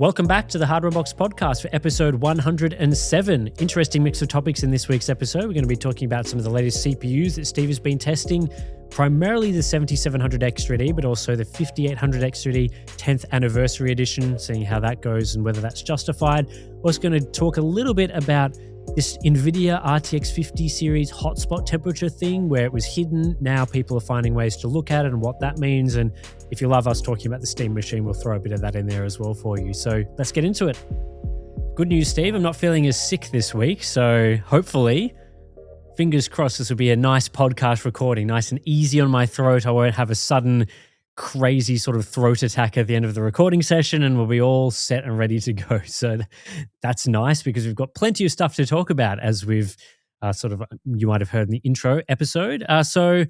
Welcome back to the Hardware Box podcast for episode 107. Interesting mix of topics in this week's episode. We're going to be talking about some of the latest CPUs that Steve has been testing, primarily the 7700X3D, but also the 5800X3D 10th anniversary edition, seeing how that goes and whether that's justified. We're also going to talk a little bit about this Nvidia RTX 50 series hotspot temperature thing where it was hidden. Now people are finding ways to look at it and what that means. And if you love us talking about the Steam machine, we'll throw a bit of that in there as well for you. So let's get into it. Good news, Steve. I'm not feeling as sick this week. So hopefully, fingers crossed, this will be a nice podcast recording, nice and easy on my throat. I won't have a sudden crazy sort of throat attack at the end of the recording session and we'll be all set and ready to go. So that's nice because we've got plenty of stuff to talk about as we've you might have heard in the intro episode. Should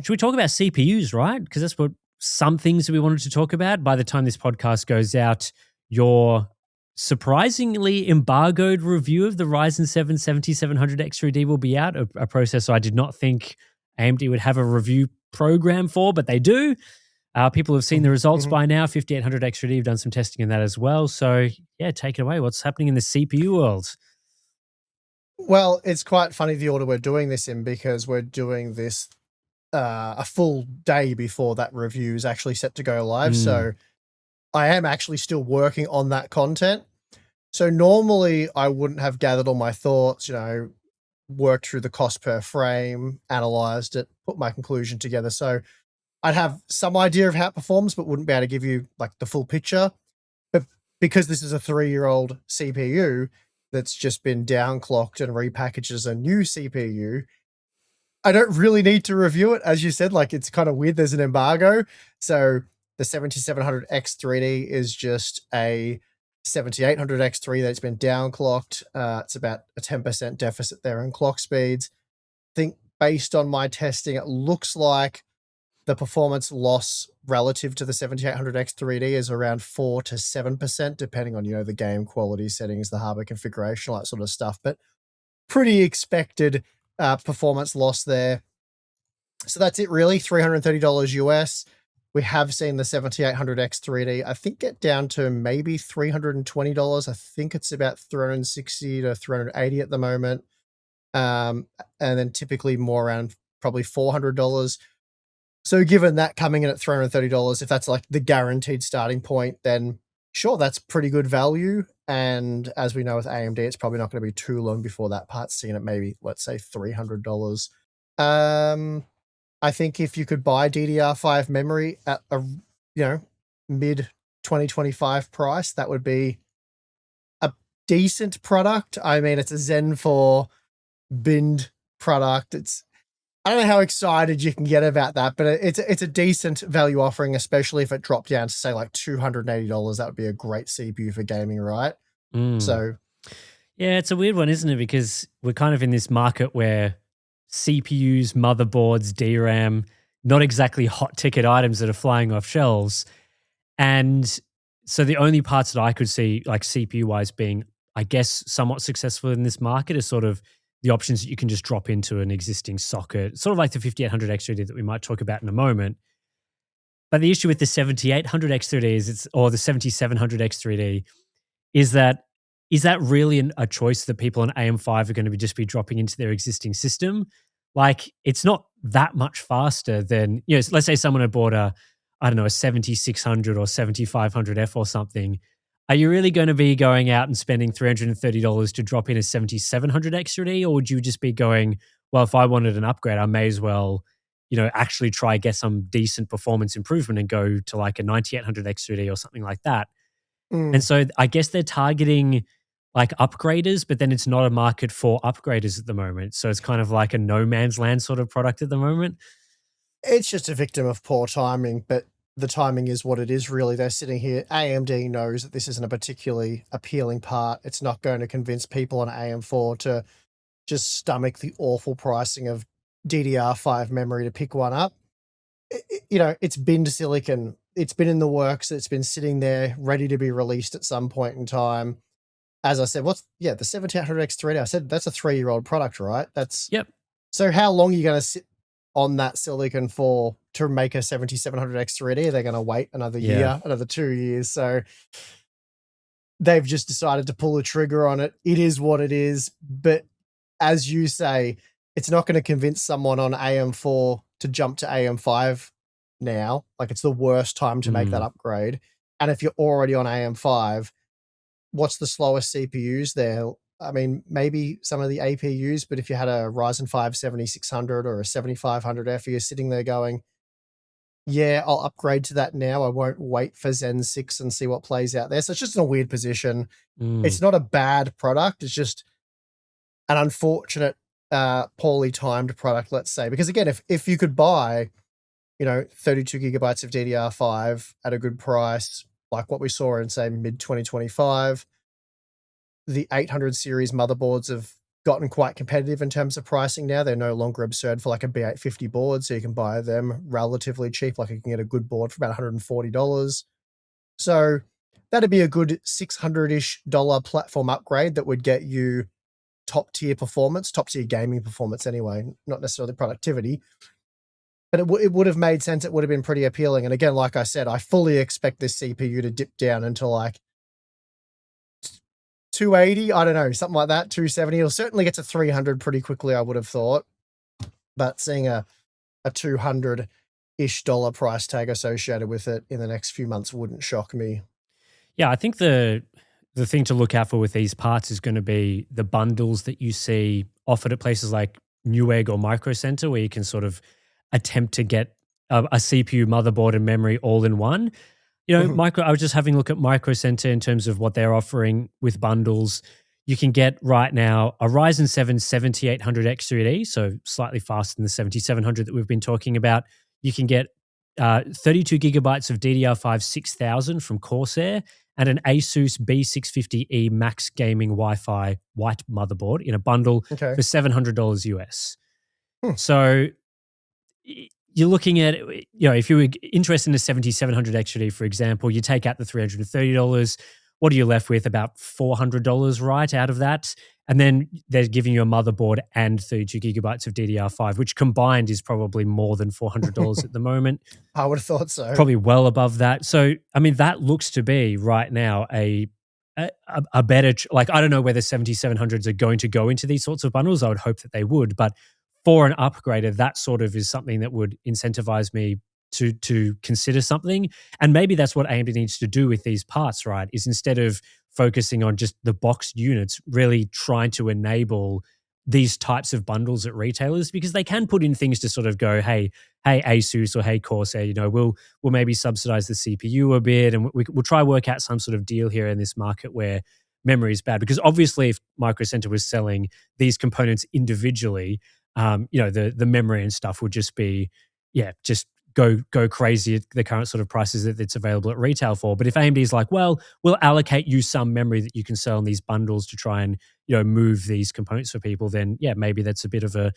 we talk about CPUs, right? Because that's what some things that we wanted to talk about. By the time this podcast goes out, your surprisingly embargoed review of the Ryzen 7 7700X3D will be out, a processor I did not think AMD would have a review program for, but they do. People have seen the results by now. 5800X3D have done some testing in that as well. So yeah, take it away. What's happening in the CPU world? Well, it's quite funny the order we're doing this in because we're doing this a full day before that review is actually set to go live. So I am actually still working on that content. So normally I wouldn't have gathered all my thoughts, worked through the cost per frame, analyzed it, put my conclusion together. So I'd have some idea of how it performs, but wouldn't be able to give you like the full picture. But because this is a 3-year-old CPU that's just been downclocked and repackaged as a new CPU, I don't really need to review it. As you said, like it's kind of weird. There's an embargo. So the 7700X3D is just a 7800X3 that's been downclocked. It's about a 10% deficit there in clock speeds. I think based on my testing, it looks like the performance loss relative to the 7800X3D is around 4 to 7%, depending on, the game quality settings, the hardware configuration, all that sort of stuff. But pretty expected performance loss there. So that's it really, $330 US. We have seen the 7800X3D, I think, get down to maybe $320. I think it's about $360 to $380 at the moment. And then typically more around probably $400. So given that coming in at $330, if that's like the guaranteed starting point, then sure, that's pretty good value. And as we know with AMD, it's probably not going to be too long before that part's seen at maybe, let's say, $300. I think if you could buy DDR5 memory at a, mid 2025 price, that would be a decent product. I mean, it's a Zen 4 binned product. I don't know how excited you can get about that, but it's a decent value offering, especially if it dropped down to say like $280. That would be a great CPU for gaming, right? So yeah, it's a weird one, isn't it? Because we're kind of in this market where CPUs, motherboards, DRAM, not exactly hot ticket items that are flying off shelves. And so the only parts that I could see, like CPU-wise, being, I guess, somewhat successful in this market is sort of the options that you can just drop into an existing socket, sort of like the 5800X3D that we might talk about in a moment. But the issue with the 7800X3D or the 7700X3D is that really a choice that people on AM5 are going to just be dropping into their existing system? Like, it's not that much faster than, let's say someone had bought a 7600 or 7500F or something. Are you really going to be going out and spending $330 to drop in a 7700X3D? Or would you just be going, well, if I wanted an upgrade, I may as well, actually try get some decent performance improvement and go to like a 9800X3D or something like that? And so I guess they're targeting like upgraders, but then it's not a market for upgraders at the moment. So it's kind of like a no man's land sort of product at the moment. It's just a victim of poor timing, but the timing is what it is really. They're sitting here. AMD knows that this isn't a particularly appealing part. It's not going to convince people on AM4 to just stomach the awful pricing of DDR5 memory to pick one up. It's been to silicon. It's been in the works. It's been sitting there ready to be released at some point in time. As I said, the 7800X3D, I said that's a 3-year-old product, right? Yep. So how long are you going to sit on that silicon for to make a 7700X3D? They're going to wait another year, another 2 years. So they've just decided to pull the trigger on it. It is what it is. But as you say, it's not going to convince someone on AM4 to jump to AM5 now. Like, it's the worst time to make that upgrade. And if you're already on AM5, what's the slowest CPUs there? I mean, maybe some of the APUs, but if you had a Ryzen 5 7600 or a 7500F, you're sitting there going, yeah, I'll upgrade to that now. I won't wait for Zen 6 and see what plays out there. So it's just in a weird position. It's not a bad product. It's just an unfortunate, poorly timed product, let's say. Because again, if you could buy, 32 gigabytes of DDR5 at a good price, like what we saw in, say, mid 2025, the 800 series motherboards have gotten quite competitive in terms of pricing now. They're no longer absurd for like a B850 board, so you can buy them relatively cheap. Like, you can get a good board for about $140. So that'd be a good $600-ish platform upgrade that would get you top tier performance, top tier gaming performance anyway, not necessarily productivity. But it would have made sense. It would have been pretty appealing. And again, like I said, I fully expect this CPU to dip down into like 280, I don't know, something like that, 270. It'll certainly get to 300 pretty quickly, I would have thought. But seeing a $200-ish price tag associated with it in the next few months wouldn't shock me. Yeah, I think the thing to look out for with these parts is going to be the bundles that you see offered at places like Newegg or Micro Center, where you can sort of attempt to get a CPU, motherboard, and memory all in one. I was just having a look at Micro Center in terms of what they're offering with bundles. You can get right now a Ryzen 7 7800X3D, so slightly faster than the 7700 that we've been talking about. You can get 32 gigabytes of DDR5 6000 from Corsair and an Asus B650E Max Gaming Wi-Fi white motherboard in a bundle for $700 US. So you're looking at, if you were interested in a 7700 XD, for example, you take out the $330. What are you left with? About $400, right, out of that? And then they're giving you a motherboard and 32 gigabytes of DDR5, which combined is probably more than $400 at the moment. I would have thought so. Probably well above that. So, I mean, that looks to be right now a better, like, I don't know whether 7700s are going to go into these sorts of bundles. I would hope that they would, but for an upgrader, that sort of is something that would incentivize me to consider something. And maybe that's what AMD needs to do with these parts, right? Is instead of focusing on just the boxed units, really trying to enable these types of bundles at retailers, because they can put in things to sort of go, hey Asus or hey Corsair, we'll maybe subsidize the CPU a bit, and we'll try work out some sort of deal here in this market where memory is bad. Because obviously, if Micro Center was selling these components individually, the memory and stuff would just be, just go crazy at the current sort of prices that it's available at retail for. But if AMD is like, well, we'll allocate you some memory that you can sell in these bundles to try and move these components for people, then maybe that's a bit of a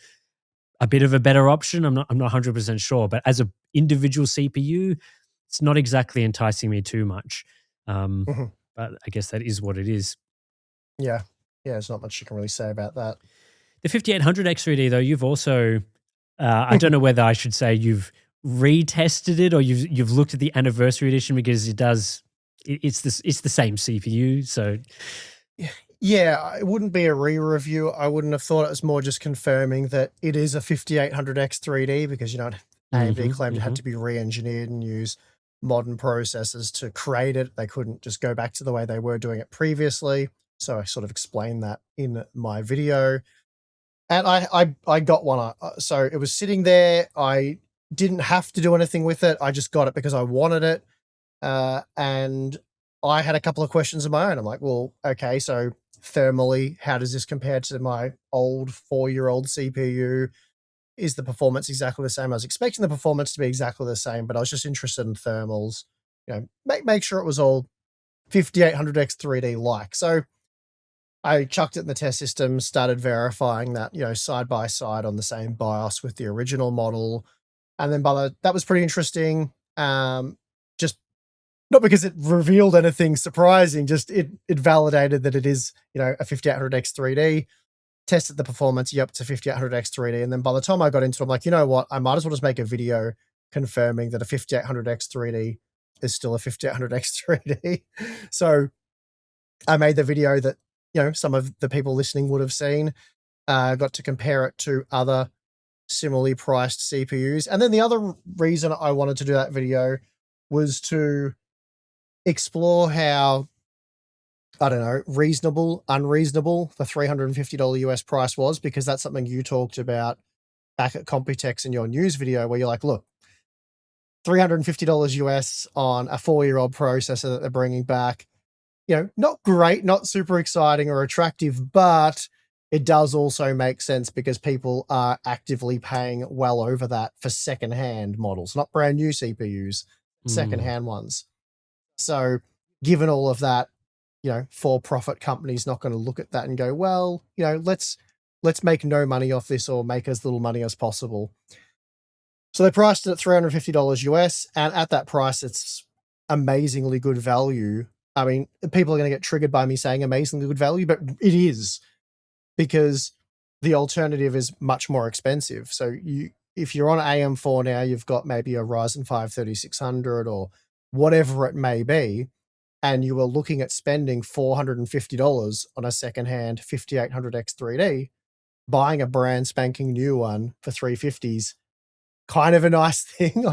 better option. I'm not 100% sure, but as an individual CPU, it's not exactly enticing me too much. But I guess that is what it is. Yeah, there's not much you can really say about that. The 5800 X3D, though, you've also, I don't know whether I should say you've retested it or you've looked at the anniversary edition, because it's the same CPU. So yeah, it wouldn't be a re-review. I wouldn't have thought. It was more just confirming that it is a 5800 X3D, because AMD claimed it had to be re-engineered and use modern processors to create it. They couldn't just go back to the way they were doing it previously. So I sort of explained that in my video. And I got one. So it was sitting there. I didn't have to do anything with it. I just got it because I wanted it. And I had a couple of questions of my own. I'm like, well, okay, so thermally, how does this compare to my old 4-year-old CPU? Is the performance exactly the same? I was expecting the performance to be exactly the same, but I was just interested in thermals. Make sure it was all 5800X 3D like. So I chucked it in the test system, started verifying that, side by side on the same BIOS with the original model. And then that was pretty interesting. Just not because it revealed anything surprising, just it validated that it is, a 5800X 3D. Tested the performance, it's a 5800X 3D. And then by the time I got into it, I'm like, you know what? I might as well just make a video confirming that a 5800X 3D is still a 5800X 3D. So I made the video that, some of the people listening would have seen. Got to compare it to other similarly priced CPUs. And then the other reason I wanted to do that video was to explore how, I don't know, reasonable, unreasonable the $350 US price was, because that's something you talked about back at Computex in your news video, where you're like, look, $350 US on a 4-year-old processor that they're bringing back, not great, not super exciting or attractive, but it does also make sense because people are actively paying well over that for secondhand models, not brand new CPUs, secondhand ones. So given all of that, for-profit companies not going to look at that and go, well, let's make no money off this or make as little money as possible. So they priced it at $350 US, and at that price, it's amazingly good value. I mean, people are going to get triggered by me saying amazingly good value, but it is, because the alternative is much more expensive. So if you're on AM4 now, you've got maybe a Ryzen 5 3600 or whatever it may be, and you were looking at spending $450 on a secondhand 5800X3D, buying a brand spanking new one for $350s, kind of a nice thing.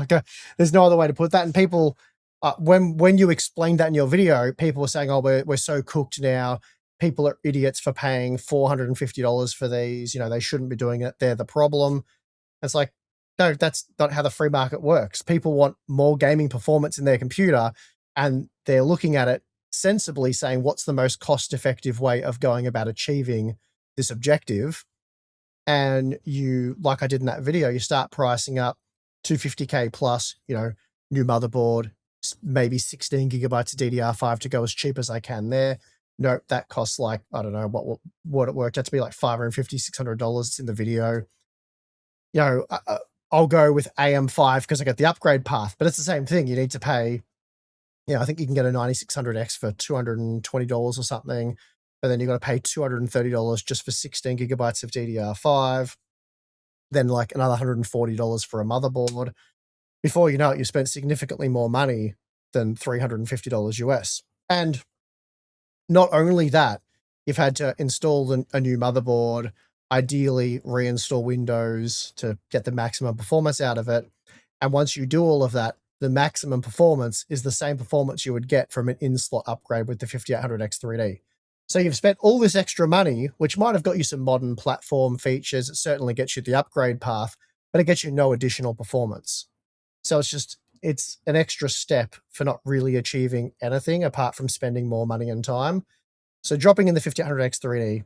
There's no other way to put that. And people, when you explained that in your video, people were saying, oh, we're so cooked now. People are idiots for paying $450 for these. They shouldn't be doing it. They're the problem. It's like, no, that's not how the free market works. People want more gaming performance in their computer, and they're looking at it sensibly, saying, what's the most cost-effective way of going about achieving this objective? And you, like I did in that video, you start pricing up $250K plus, new motherboard, maybe 16 gigabytes of DDR5 to go as cheap as I can there. Nope, that costs like, I don't know what it worked out to be, like $550, $600. It's in the video. I'll go with AM5 because I got the upgrade path, but it's the same thing. You need to pay, I think you can get a 9600X for $220 or something, but then you got to pay $230 just for 16 gigabytes of DDR5, then like another $140 for a motherboard. Before you know it, you spent significantly more money than $350 US. And not only that, you've had to install a new motherboard, ideally reinstall Windows to get the maximum performance out of it. And once you do all of that, the maximum performance is the same performance you would get from an in-slot upgrade with the 5800X3D. So you've spent all this extra money, which might have got you some modern platform features. It certainly gets you the upgrade path, but it gets you no additional performance. So it's an extra step for not really achieving anything apart from spending more money and time. So dropping in the 5800X3D,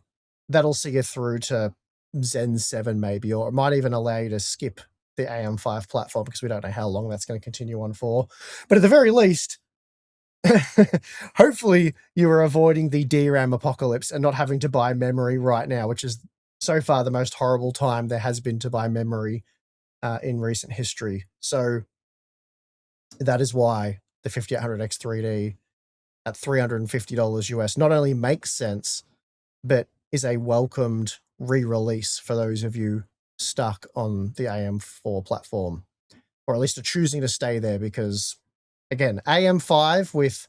that'll see you through to Zen 7 maybe, or it might even allow you to skip the AM5 platform because we don't know how long that's going to continue on for. But at the very least, hopefully you are avoiding the DRAM apocalypse and not having to buy memory right now, which is so far the most horrible time there has been to buy memory in recent history. So that is why the 5800X3D at $350 US not only makes sense, but is a welcomed re-release for those of you stuck on the AM4 platform, or at least are choosing to stay there, because again, AM5 with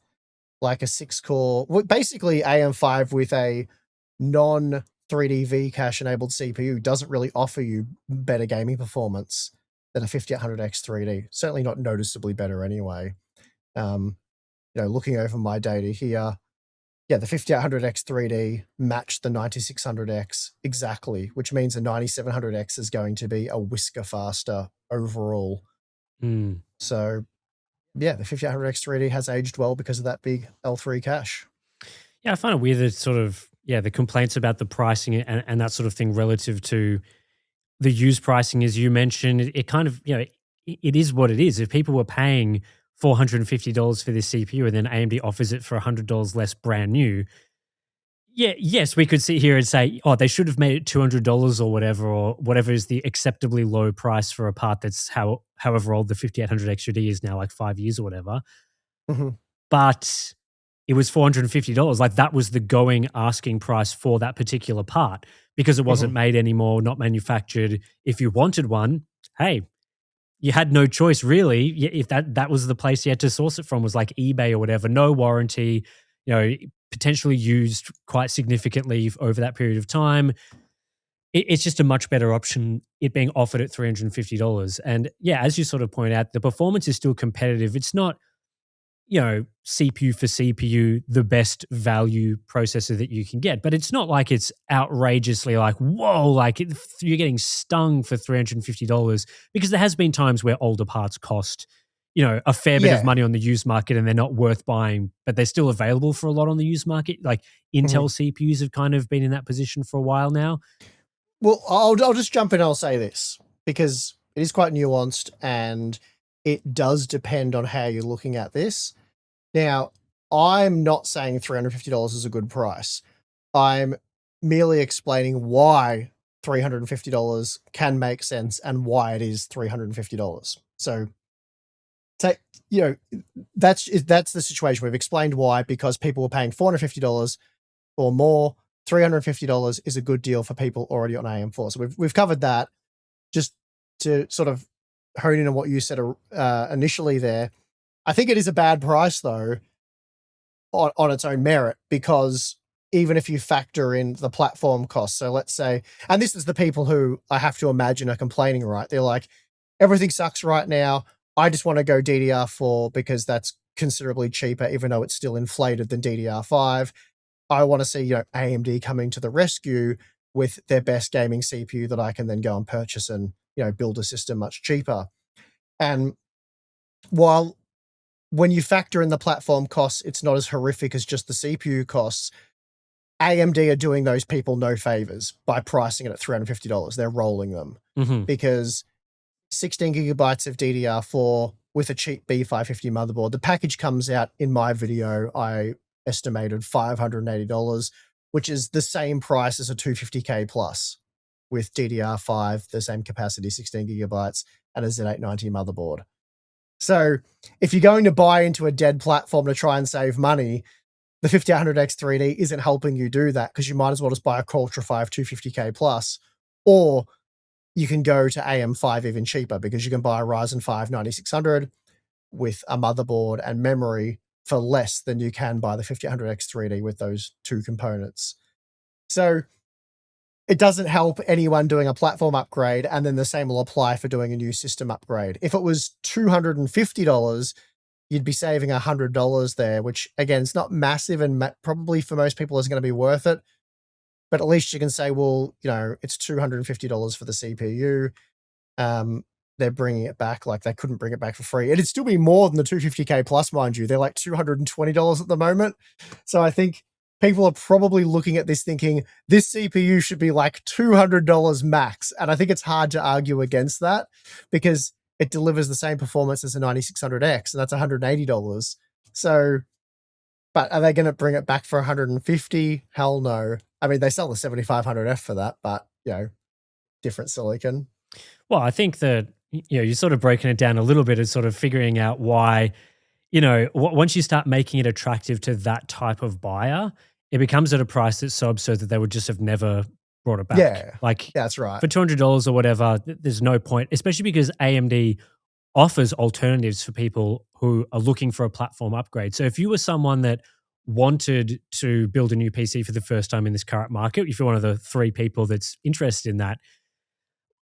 like a 6-core, basically AM5 with a non 3D V-cache enabled CPU doesn't really offer you better gaming performance than a 5800X3D. Certainly not noticeably better anyway. Looking over my data here, the 5800X3D matched the 9600X exactly, which means the 9700X is going to be a whisker faster overall. So the 5800X3D has aged well because of that big L3 cache. Yeah, I find it weird that sort of, the complaints about the pricing and that sort of thing relative to the used pricing, as you mentioned, it kind of, it is what it is. If people were paying $450 for this CPU and then AMD offers it for $100 less brand new, yes, we could sit here and say, oh, they should have made it $200 or whatever is the acceptably low price for a part that's however old the 5800X3D is now, like 5 years or whatever. Mm-hmm. But it was $450. Like, that was the going asking price for that particular part because it wasn't made anymore, not manufactured. If you wanted one, hey, you had no choice really. If that was the place you had to source it from, was like eBay or whatever, no warranty, potentially used quite significantly over that period of time. It's just a much better option, it being offered at $350. And yeah, as you sort of point out, the performance is still competitive. It's not, CPU for CPU, the best value processor that you can get. But it's not like it's outrageously like, whoa, like you're getting stung for $350, because there has been times where older parts cost, a fair bit of money on the used market and they're not worth buying, but they're still available for a lot on the used market. Like Intel CPUs have kind of been in that position for a while now. Well, I'll just jump in and I'll say this, because it is quite nuanced and it does depend on how you're looking at this. Now, I'm not saying $350 is a good price. I'm merely explaining why $350 can make sense and why it is $350. So, that's the situation. We've explained why, because people were paying $450 or more. $350 is a good deal for people already on AM4. So we've covered that. Just to sort of hone in on what you said initially there, I think it is a bad price though on its own merit, because even if you factor in the platform costs, so let's say, and this is the people who I have to imagine are complaining, right? They're like, everything sucks right now. I just want to go DDR4 because that's considerably cheaper, even though it's still inflated than DDR5. I want to see, AMD coming to the rescue with their best gaming CPU that I can then go and purchase and, build a system much cheaper. And while when you factor in the platform costs, it's not as horrific as just the CPU costs, AMD are doing those people no favors by pricing it at $350. They're rolling them because 16 gigabytes of DDR4 with a cheap B550 motherboard, the package comes out in my video, I estimated $580, which is the same price as a 250K plus with DDR5, the same capacity, 16 gigabytes, and a Z890 motherboard. So if you're going to buy into a dead platform to try and save money, the 5800X 3D isn't helping you do that, because you might as well just buy a Qualtra 5 250K plus, or you can go to AM5 even cheaper, because you can buy a Ryzen 5 9600 with a motherboard and memory for less than you can buy the 5800X 3D with those two components. So it doesn't help anyone doing a platform upgrade, and then the same will apply for doing a new system upgrade. If it was $250, you'd be saving $100 there, which again, it's not massive and probably for most people isn't going to be worth it. But at least you can say, well, it's $250 for the CPU. They're bringing it back. Like, they couldn't bring it back for free. It'd still be more than the 250K plus, mind you. They're like $220 at the moment. So I think people are probably looking at this thinking this CPU should be like $200 max. And I think it's hard to argue against that, because it delivers the same performance as a 9600X, and that's $180. So, but are they going to bring it back for $150? Hell no. I mean, they sell the 7500F for that, but, different silicon. Well, I think that, you're sort of breaking it down a little bit and sort of figuring out why, once you start making it attractive to that type of buyer, it becomes at a price that's so absurd that they would just have never brought it back. Yeah, like that's right. For $200 or whatever, there's no point, especially because AMD offers alternatives for people who are looking for a platform upgrade. So if you were someone that wanted to build a new PC for the first time in this current market, if you're one of the 3 people that's interested in that,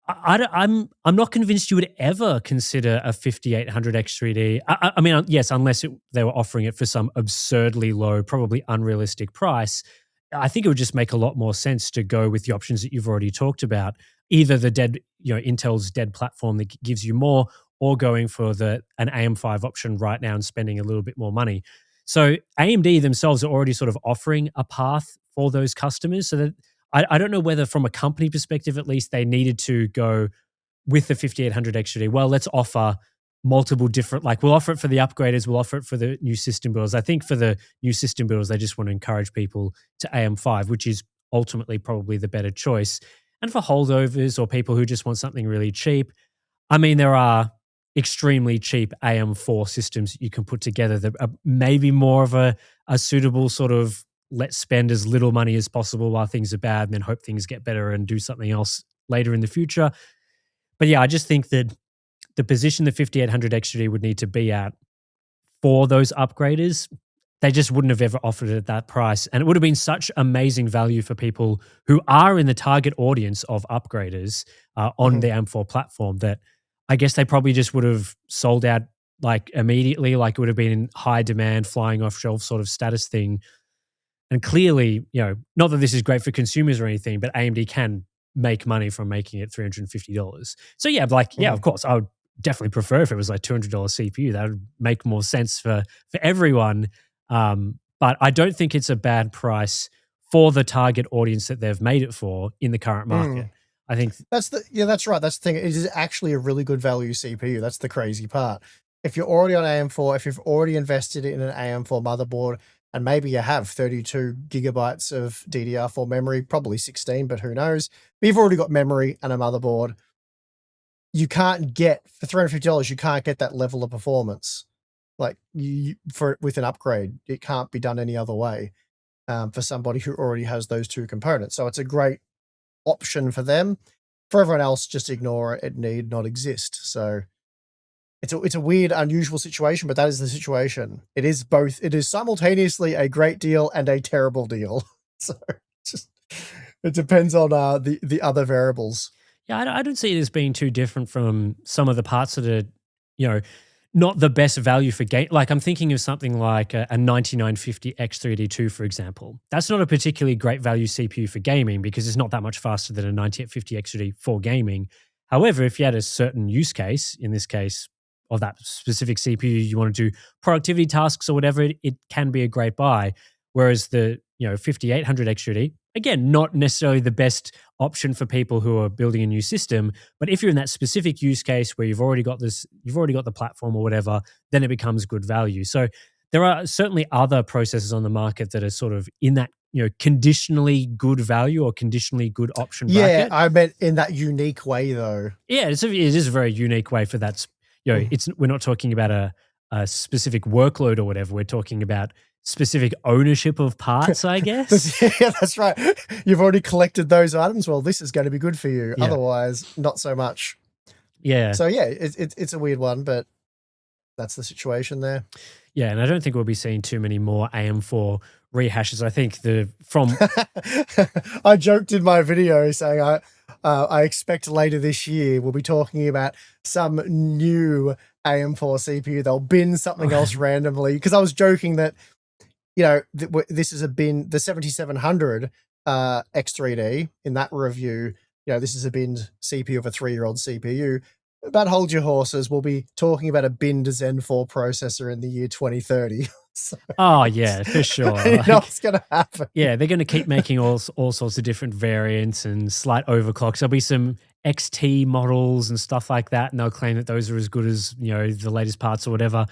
I'm not convinced you would ever consider a 5800X3D. I mean, yes, unless they were offering it for some absurdly low, probably unrealistic price. I think it would just make a lot more sense to go with the options that you've already talked about. Either the Intel's dead platform that gives you more, or going for an AM5 option right now and spending a little bit more money. So AMD themselves are already sort of offering a path for those customers, so that I don't know whether from a company perspective, at least, they needed to go with the 5800 XD. Well, let's offer multiple different, like we'll offer it for the upgraders, we'll offer it for the new system builders. I think for the new system builders, they just want to encourage people to AM5, which is ultimately probably the better choice. And for holdovers or people who just want something really cheap, I mean, there are extremely cheap AM4 systems you can put together that are maybe more of a suitable sort of let's spend as little money as possible while things are bad and then hope things get better and do something else later in the future. But yeah, I just think that the position the 5800 XD would need to be at for those upgraders, they just wouldn't have ever offered it at that price. And it would have been such amazing value for people who are in the target audience of upgraders on the AM4 platform that I guess they probably just would have sold out like immediately, like it would have been in high demand, flying off shelf sort of status thing. And clearly, not that this is great for consumers or anything, but AMD can make money from making it $350. So yeah, of course, I would definitely prefer if it was like $200 CPU. That would make more sense for everyone. But I don't think it's a bad price for the target audience that they've made it for in the current market. I think that's right. That's the thing. It is actually a really good value CPU. That's the crazy part. If you're already on AM4, if you've already invested in an AM4 motherboard, and maybe you have 32 gigabytes of DDR4 memory, probably 16, but who knows? But you've already got memory and a motherboard. You can't get, for $350, you can't get that level of performance. Like with an upgrade, it can't be done any other way for somebody who already has those two components. So it's a great option for them. For everyone else, just ignore it. It need not exist. So it's a weird, unusual situation, but that is the situation. It is both. It is simultaneously a great deal and a terrible deal. So it depends on the other variables. Yeah, I don't see it as being too different from some of the parts that are, not the best value for game. Like I'm thinking of something like a 9950 X3D2, for example. That's not a particularly great value CPU for gaming because it's not that much faster than a 9850 X3D for gaming. However, if you had a certain use case, in this case, of that specific CPU, you want to do productivity tasks or whatever, it can be a great buy. Whereas the 5800 X3D, again, not necessarily the best option for people who are building a new system, but if you're in that specific use case where you've already got the platform or whatever, then it becomes good value. So there are certainly other processors on the market that are sort of in that conditionally good value or conditionally good option bracket. Yeah, I meant in that unique way though. Yeah, it is a very unique way for that. We're not talking about a specific workload or whatever. We're talking about specific ownership of parts, I guess. Yeah, that's right. You've already collected those items. Well, this is going to be good for you. Yeah. Otherwise, not so much. Yeah. So yeah, it's a weird one, but that's the situation there. Yeah, and I don't think we'll be seeing too many more AM4 rehashes. I think I joked in my video saying I expect later this year we'll be talking about some new AM4 CPU. They'll bin something else randomly because I was joking that this is a bin, the 7700 X3D in that review. This is a binned CPU of a 3-year-old CPU. But hold your horses. We'll be talking about a binned Zen 4 processor in the year 2030. So, oh yeah, for sure. What's going to happen? Yeah, they're going to keep making all sorts of different variants and slight overclocks. There'll be some XT models and stuff like that, and they'll claim that those are as good as the latest parts or whatever.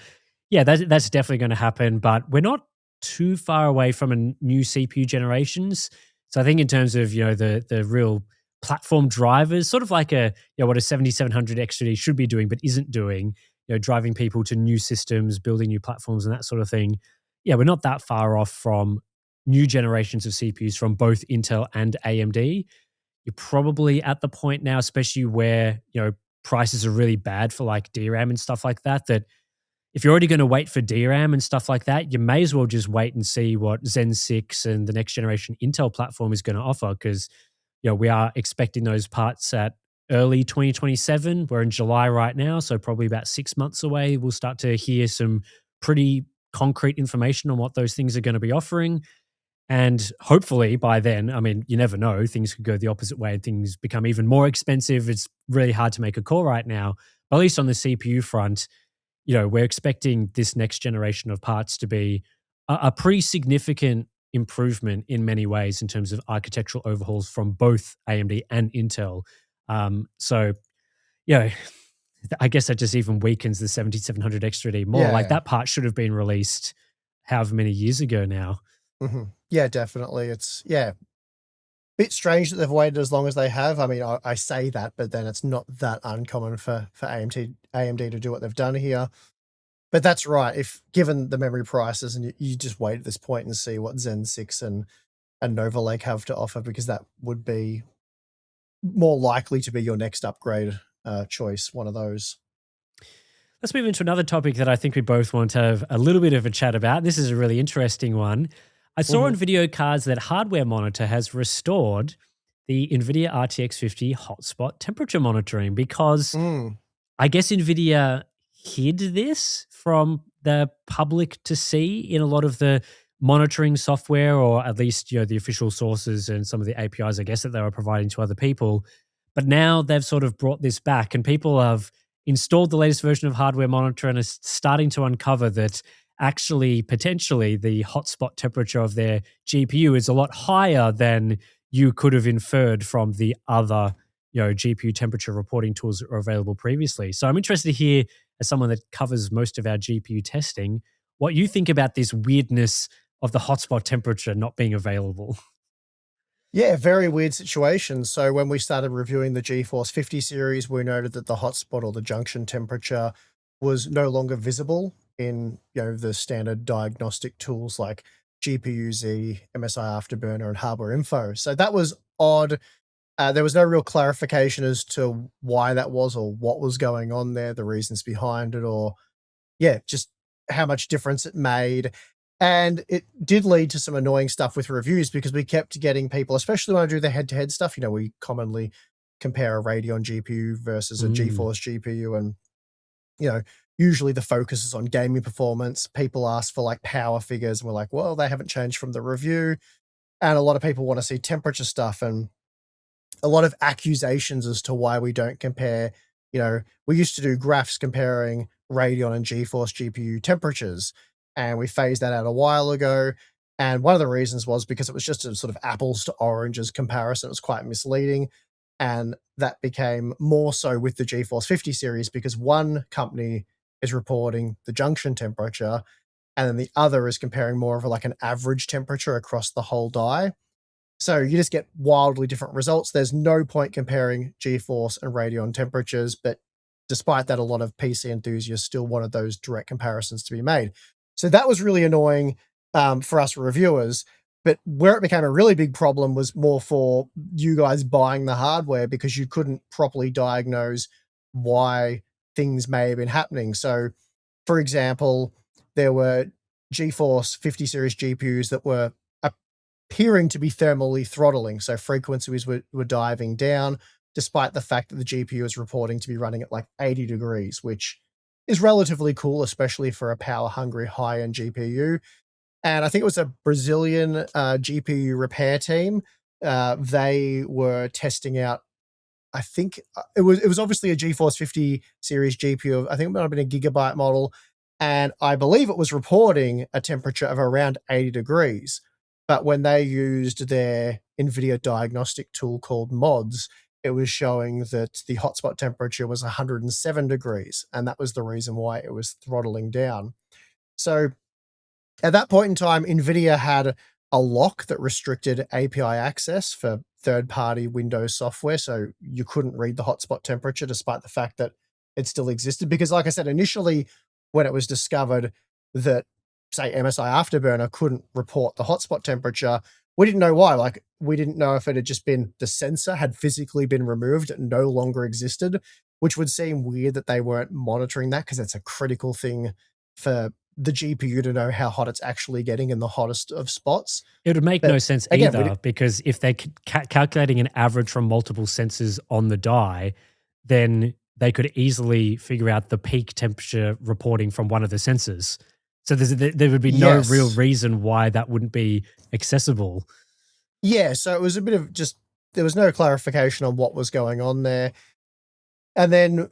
Yeah, that's definitely going to happen. But we're not too far away from a new CPU generations. So I think in terms of the real platform drivers, sort of like what a 7700 X3D should be doing but isn't doing, driving people to new systems, building new platforms and that sort of thing. Yeah, we're not that far off from new generations of CPUs from both Intel and AMD. You're probably at the point now, especially where prices are really bad for like DRAM and stuff like that, that if you're already going to wait for DRAM and stuff like that, you may as well just wait and see what Zen 6 and the next generation Intel platform is going to offer, because we are expecting those parts at early 2027. We're in July right now, so probably about 6 months away. We'll start to hear some pretty concrete information on what those things are going to be offering. And hopefully by then, I mean, you never know, things could go the opposite way and things become even more expensive. It's really hard to make a call right now. But at least on the CPU front, we're expecting this next generation of parts to be a pretty significant improvement in many ways in terms of architectural overhauls from both AMD and Intel. So, I guess that just even weakens the 7700 X3D more. Yeah. Like that part should have been released however many years ago now. Mm-hmm. Yeah, definitely. It's a bit strange that they've waited as long as they have. I mean, I say that, but then it's not that uncommon for AMD to do what they've done here. But that's right. If given the memory prices, and you just wait at this point and see what Zen 6 and Nova Lake have to offer, because that would be more likely to be your next upgrade choice, one of those. Let's move into another topic that I think we both want to have a little bit of a chat about. This is a really interesting one. I saw on video cards that Hardware Monitor has restored the Nvidia RTX 50 hotspot temperature monitoring because I guess Nvidia hid this from the public to see in a lot of the monitoring software, or at least, the official sources and some of the APIs, I guess, that they were providing to other people. But now they've sort of brought this back, and people have installed the latest version of Hardware Monitor and are starting to uncover that actually, potentially, the hotspot temperature of their GPU is a lot higher than you could have inferred from the other GPU temperature reporting tools that were available previously. So I'm interested to hear, as someone that covers most of our GPU testing, what you think about this weirdness of the hotspot temperature not being available. Yeah, very weird situation. So when we started reviewing the GeForce 50 series, we noted that the hotspot or the junction temperature was no longer visible in the standard diagnostic tools like GPU-Z, MSI Afterburner, and Hardware Info. So that was odd. There was no real clarification as to why that was or what was going on there, the reasons behind it, or just how much difference it made. And it did lead to some annoying stuff with reviews because we kept getting people, especially when I do the head-to-head stuff, we commonly compare a Radeon GPU versus a GeForce GPU, and usually the focus is on gaming performance. People ask for like power figures, and we're like, well, they haven't changed from the review. And a lot of people want to see temperature stuff, and a lot of accusations as to why we don't compare. We used to do graphs comparing Radeon and GeForce GPU temperatures, and we phased that out a while ago. And one of the reasons was because it was just a sort of apples to oranges comparison. It was quite misleading. And that became more so with the GeForce 50 series because one company is reporting the junction temperature, and then the other is comparing more of like an average temperature across the whole die. So you just get wildly different results. There's no point comparing GeForce and Radeon temperatures, but despite that, a lot of PC enthusiasts still wanted those direct comparisons to be made. So that was really annoying for us reviewers. But where it became a really big problem was more for you guys buying the hardware because you couldn't properly diagnose why things may have been happening. So, for example, there were GeForce 50 series GPUs that were appearing to be thermally throttling. So frequencies were diving down, despite the fact that the GPU is reporting to be running at like 80 degrees, which is relatively cool, especially for a power-hungry high-end GPU. And I think it was a Brazilian GPU repair team. They were testing out, I think it was obviously a GeForce 50 series GPU. I think it might have been a gigabyte model. And I believe it was reporting a temperature of around 80 degrees. But when they used their NVIDIA diagnostic tool called Mods, it was showing that the hotspot temperature was 107 degrees. And that was the reason why it was throttling down. So at that point in time, NVIDIA had a lock that restricted API access for third-party Windows software. So you couldn't read the hotspot temperature despite the fact that it still existed. Because like I said, initially when it was discovered that, say, MSI Afterburner couldn't report the hotspot temperature, we didn't know why. Like, we didn't know if it had just been the sensor had physically been removed, it no longer existed, which would seem weird that they weren't monitoring that because it's a critical thing for the GPU to know how hot it's actually getting in the hottest of spots. It would make no sense either, because if they're calculating an average from multiple sensors on the die, then they could easily figure out the peak temperature reporting from one of the sensors. So there would be no real reason why that wouldn't be accessible. Yeah, so it was a bit of just, there was no clarification on what was going on there. And then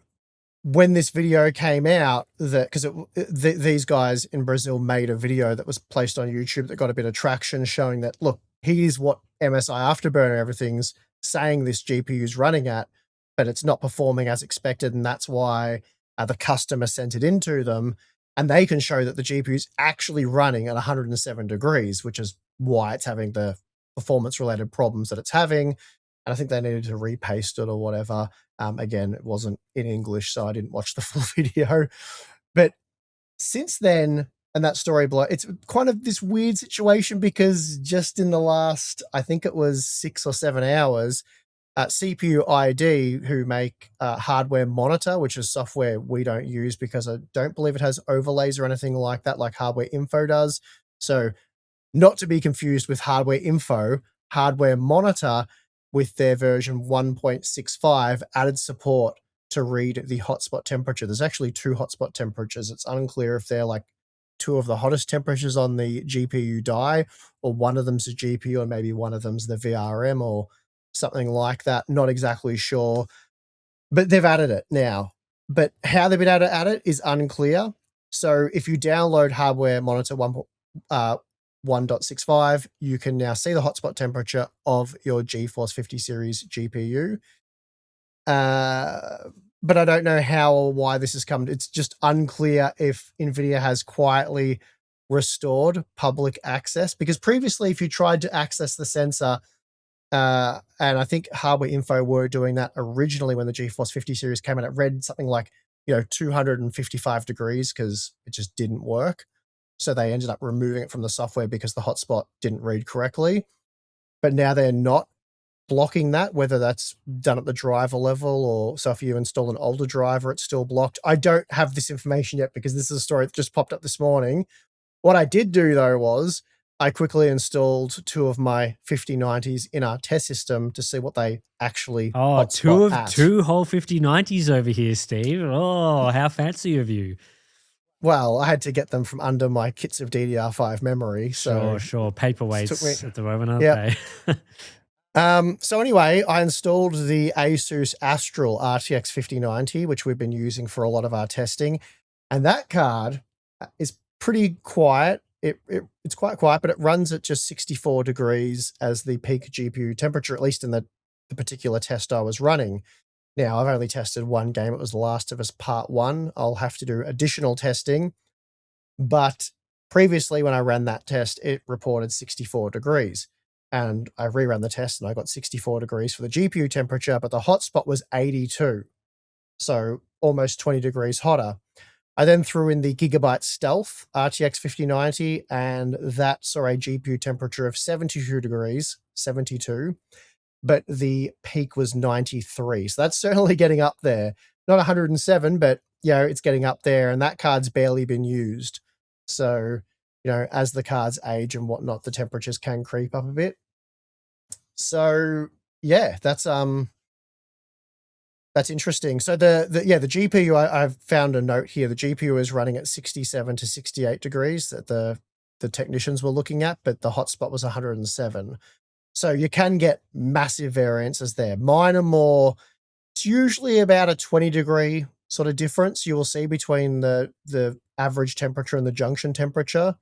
when this video came out, because these guys in Brazil made a video that was placed on YouTube that got a bit of traction showing that, look, here's what MSI Afterburner everything's saying this GPU is running at, but it's not performing as expected, and that's why the customer sent it into them, and they can show that the GPU is actually running at 107 degrees, which is why it's having the performance-related problems that it's having. And I think they needed to repaste it or whatever. Again, it wasn't in English, so I didn't watch the full video. But since then, and that story, it's kind of this weird situation because just in the last, I think it was 6 or 7 hours, CPU ID, who make Hardware Monitor, which is software we don't use because I don't believe it has overlays or anything like that, like Hardware Info does. So not to be confused with Hardware Info, Hardware Monitor with their version 1.65 added support to read the hotspot temperature. There's actually 2 hotspot temperatures. It's unclear if they're like 2 of the hottest temperatures on the GPU die, or one of them's the GPU and maybe one of them's the VRM or something like that. Not exactly sure, but they've added it now. But how they've been able to add it is unclear. So if you download Hardware Monitor 1.65, you can now see the hotspot temperature of your GeForce 50 series GPU. But I don't know how or why this has come. It's just unclear if Nvidia has quietly restored public access, because previously, if you tried to access the sensor, and I think Hardware Info were doing that originally when the GeForce 50 series came out, it read something like 255 degrees because it just didn't work. So they ended up removing it from the software because the hotspot didn't read correctly. But now they're not blocking that, whether that's done at the driver level, or so if you install an older driver, it's still blocked. I don't have this information yet because this is a story that just popped up this morning. What I did do though was I quickly installed 2 of my 5090s in our test system to see what they actually hotspot two whole 5090s over here, Steve. Oh, how fancy of you. Well, I had to get them from under my kits of DDR5 memory. So sure. Paperweights at the moment, aren't they? So anyway, I installed the Asus Astral RTX 5090, which we've been using for a lot of our testing. And that card is pretty quiet. It's quite quiet, but it runs at just 64 degrees as the peak GPU temperature, at least in the particular test I was running. Now, I've only tested one game. It was The Last of Us Part 1. I'll have to do additional testing. But previously, when I ran that test, it reported 64 degrees. And I rerun the test and I got 64 degrees for the GPU temperature, but the hotspot was 82. So almost 20 degrees hotter. I then threw in the Gigabyte Stealth RTX 5090, and that saw a GPU temperature of 72 degrees, 72, but the peak was 93. So that's certainly getting up there. Not 107, but it's getting up there, and that card's barely been used. So, as the cards age and whatnot, the temperatures can creep up a bit. So, yeah, that's interesting. So the GPU, I've found a note here. The GPU is running at 67 to 68 degrees that the technicians were looking at, but the hotspot was 107. So you can get massive variances there. Mine are more, it's usually about a 20 degree sort of difference you will see between the average temperature and the junction temperature,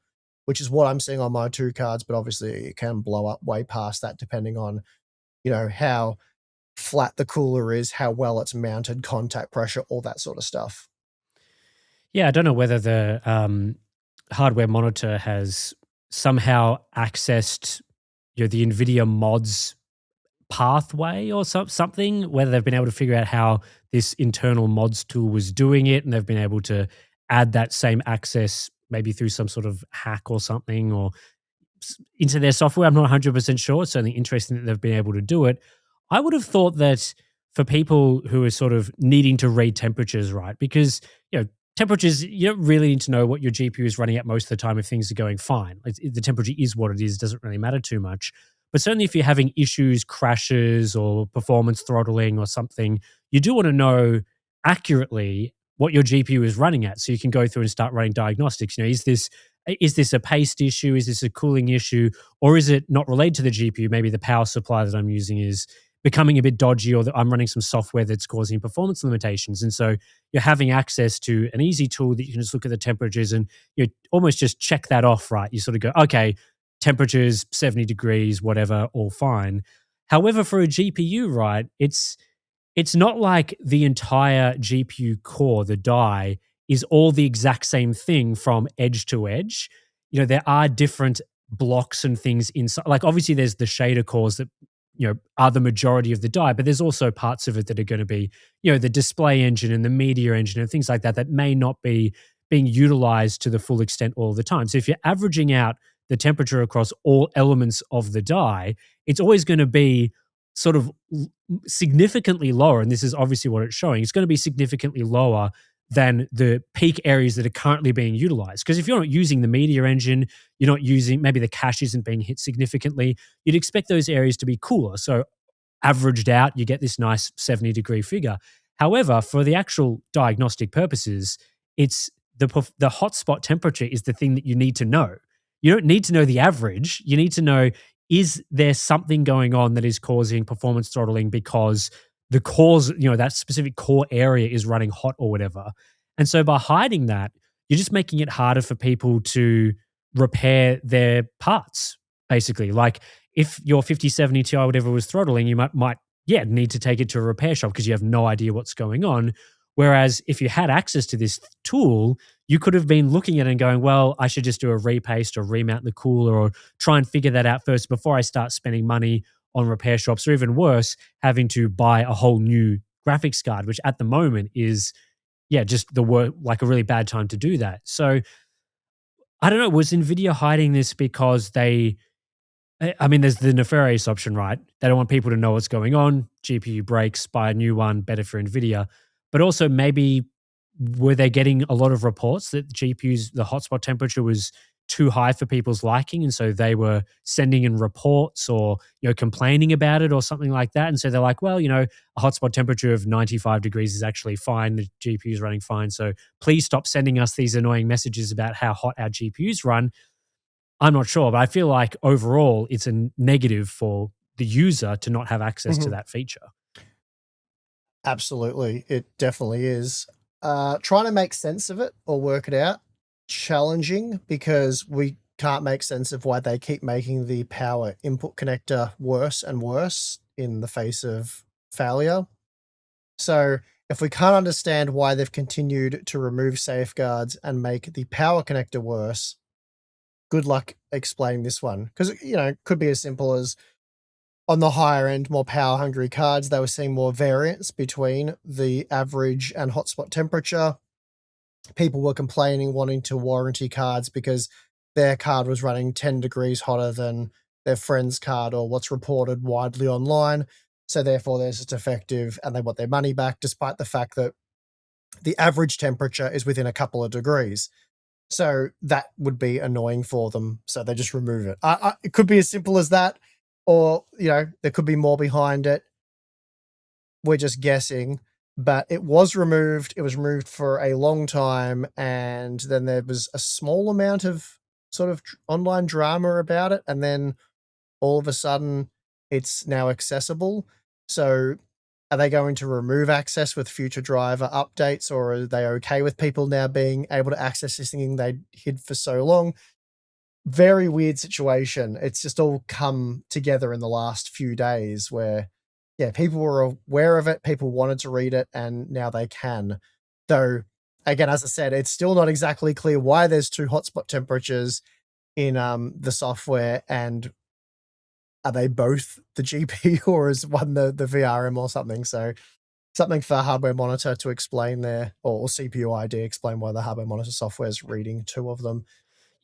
which is what I'm seeing on my 2 cards, but obviously it can blow up way past that depending on, how flat the cooler is, how well it's mounted, contact pressure, all that sort of stuff. Yeah, I don't know whether the Hardware Monitor has somehow accessed the Nvidia mods pathway or something, whether they've been able to figure out how this internal mods tool was doing it, and they've been able to add that same access maybe through some sort of hack or something or into their software. I'm not 100% sure. It's certainly interesting that they've been able to do it. I would have thought that for people who are sort of needing to read temperatures, right? Because, temperatures, you don't really need to know what your GPU is running at most of the time if things are going fine. The temperature is what it is. It doesn't really matter too much. But certainly if you're having issues, crashes or performance throttling or something, you do want to know accurately what your GPU is running at so you can go through and start running diagnostics. Is this a paste issue? Is this a cooling issue? Or is it not related to the GPU? Maybe the power supply that I'm using is becoming a bit dodgy, or that I'm running some software that's causing performance limitations. And so you're having access to an easy tool that you can just look at the temperatures and you almost just check that off, right? You sort of go, okay, temperatures 70 degrees, whatever, all fine. However, for a GPU, right, it's not like the entire GPU core, the die, is all the exact same thing from edge to edge. There are different blocks and things inside. Like obviously there's the shader cores that are the majority of the die, but there's also parts of it that are going to be, the display engine and the media engine and things like that may not be being utilized to the full extent all the time. So if you're averaging out the temperature across all elements of the die, it's always going to be sort of significantly lower, and this is obviously what it's showing, it's going to be significantly lower than the peak areas that are currently being utilized. Because if you're not using the media engine, you're not using, maybe the cache isn't being hit significantly, you'd expect those areas to be cooler. So averaged out, you get this nice 70-degree figure. However, for the actual diagnostic purposes, it's the hotspot temperature is the thing that you need to know. You don't need to know the average. You need to know, is there something going on that is causing performance throttling because the cause, that specific core area is running hot or whatever. And so by hiding that, you're just making it harder for people to repair their parts, basically. Like if your 5070 Ti, whatever, was throttling, you might need to take it to a repair shop because you have no idea what's going on. Whereas if you had access to this tool, you could have been looking at it and going, well, I should just do a repaste or remount the cooler or try and figure that out first before I start spending money on repair shops, or even worse, having to buy a whole new graphics card, which at the moment is, just like a really bad time to do that. So I don't know, was Nvidia hiding this because there's the nefarious option, right? They don't want people to know what's going on. GPU breaks, buy a new one, better for Nvidia. But also maybe were they getting a lot of reports that GPUs, the hotspot temperature was too high for people's liking, and so they were sending in reports or complaining about it or something like that. And so they're like, well, a hotspot temperature of 95 degrees is actually fine. The GPU is running fine. So please stop sending us these annoying messages about how hot our GPUs run. I'm not sure, but I feel like overall it's a negative for the user to not have access to that feature. Absolutely. It definitely is. Trying to make sense of it or work it out, challenging, because we can't make sense of why they keep making the power input connector worse and worse in the face of failure. So if we can't understand why they've continued to remove safeguards and make the power connector worse, good luck explaining this one. Because, it could be as simple as on the higher end, more power hungry cards, they were seeing more variance between the average and hotspot temperature. People were complaining, wanting to warranty cards because their card was running 10 degrees hotter than their friend's card or what's reported widely online. So therefore it's defective and they want their money back, despite the fact that the average temperature is within a couple of degrees. So that would be annoying for them. So they just remove it. It could be as simple as that, or, there could be more behind it. We're just guessing, but it was removed. It was removed for a long time. And then there was a small amount of sort of online drama about it. And then all of a sudden it's now accessible. So are they going to remove access with future driver updates, or are they okay with people now being able to access this thing they hid for so long? Very weird situation. It's just all come together in the last few days where, people were aware of it, people wanted to read it, and now they can. Though, again, as I said, it's still not exactly clear why there's two hotspot temperatures in the software, and are they both the GPU or is one the VRM or something? So something for hardware monitor to explain there, or CPU ID explain why the hardware monitor software is reading two of them.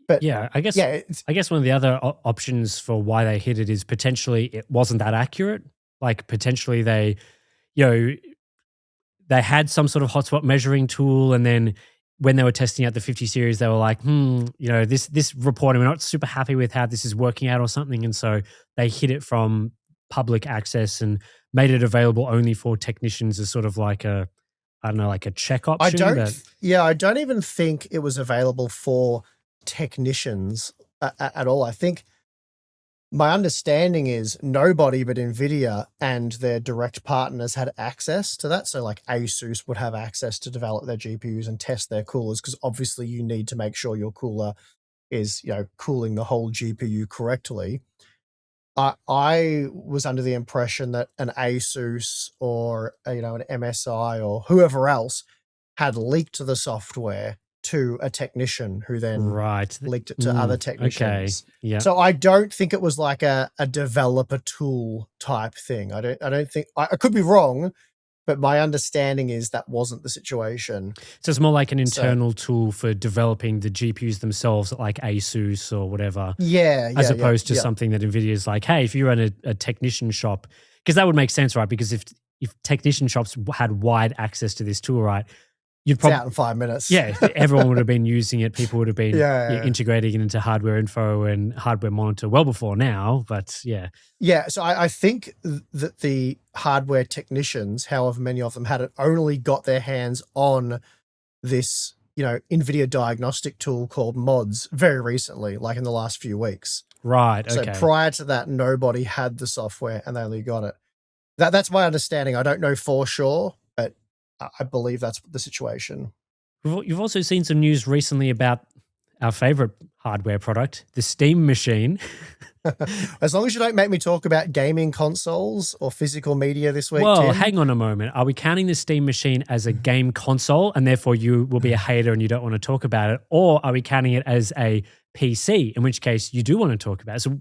But I guess one of the other options for why they hit it is potentially it wasn't that accurate. Like potentially they had some sort of hotspot measuring tool, and then when they were testing out the 50 series, they were like, this reporting, we're not super happy with how this is working out or something. And so they hid it from public access and made it available only for technicians as sort of like a check option. I don't even think it was available for technicians at all. I think my understanding is nobody but Nvidia and their direct partners had access to that. So like ASUS would have access to develop their GPUs and test their coolers, because obviously you need to make sure your cooler is, cooling the whole GPU correctly. I was under the impression that an ASUS or, an MSI or whoever else had leaked the software to a technician who then leaked it to other technicians. Okay. Yeah. So I don't think it was like a developer tool type thing. I don't think, I could be wrong, but my understanding is that wasn't the situation. So it's more like an internal tool for developing the GPUs themselves, like ASUS or whatever. Yeah. As opposed to something that NVIDIA is like, hey, if you run a technician shop, because that would make sense, right? Because if technician shops had wide access to this tool, right, you'd It's out in 5 minutes. yeah, everyone would have been using it. People would have been Yeah. integrating it into hardware info and hardware monitor well before now. But yeah. Yeah, so I think that the hardware technicians, however many of them had it, only got their hands on this, Nvidia diagnostic tool called Mods very recently, like in the last few weeks. Right, So okay. prior to that, nobody had the software and they only got it. That's my understanding. I don't know for sure, but I believe that's the situation. You've also seen some news recently about our favorite hardware product, the Steam machine. As long as you don't make me talk about gaming consoles or physical media this week, Whoa, Tim. hang on a moment. Are we counting the Steam machine as a game console and therefore you will be a hater and you don't want to talk about it? Or are we counting it as a PC, in which case you do want to talk about it? So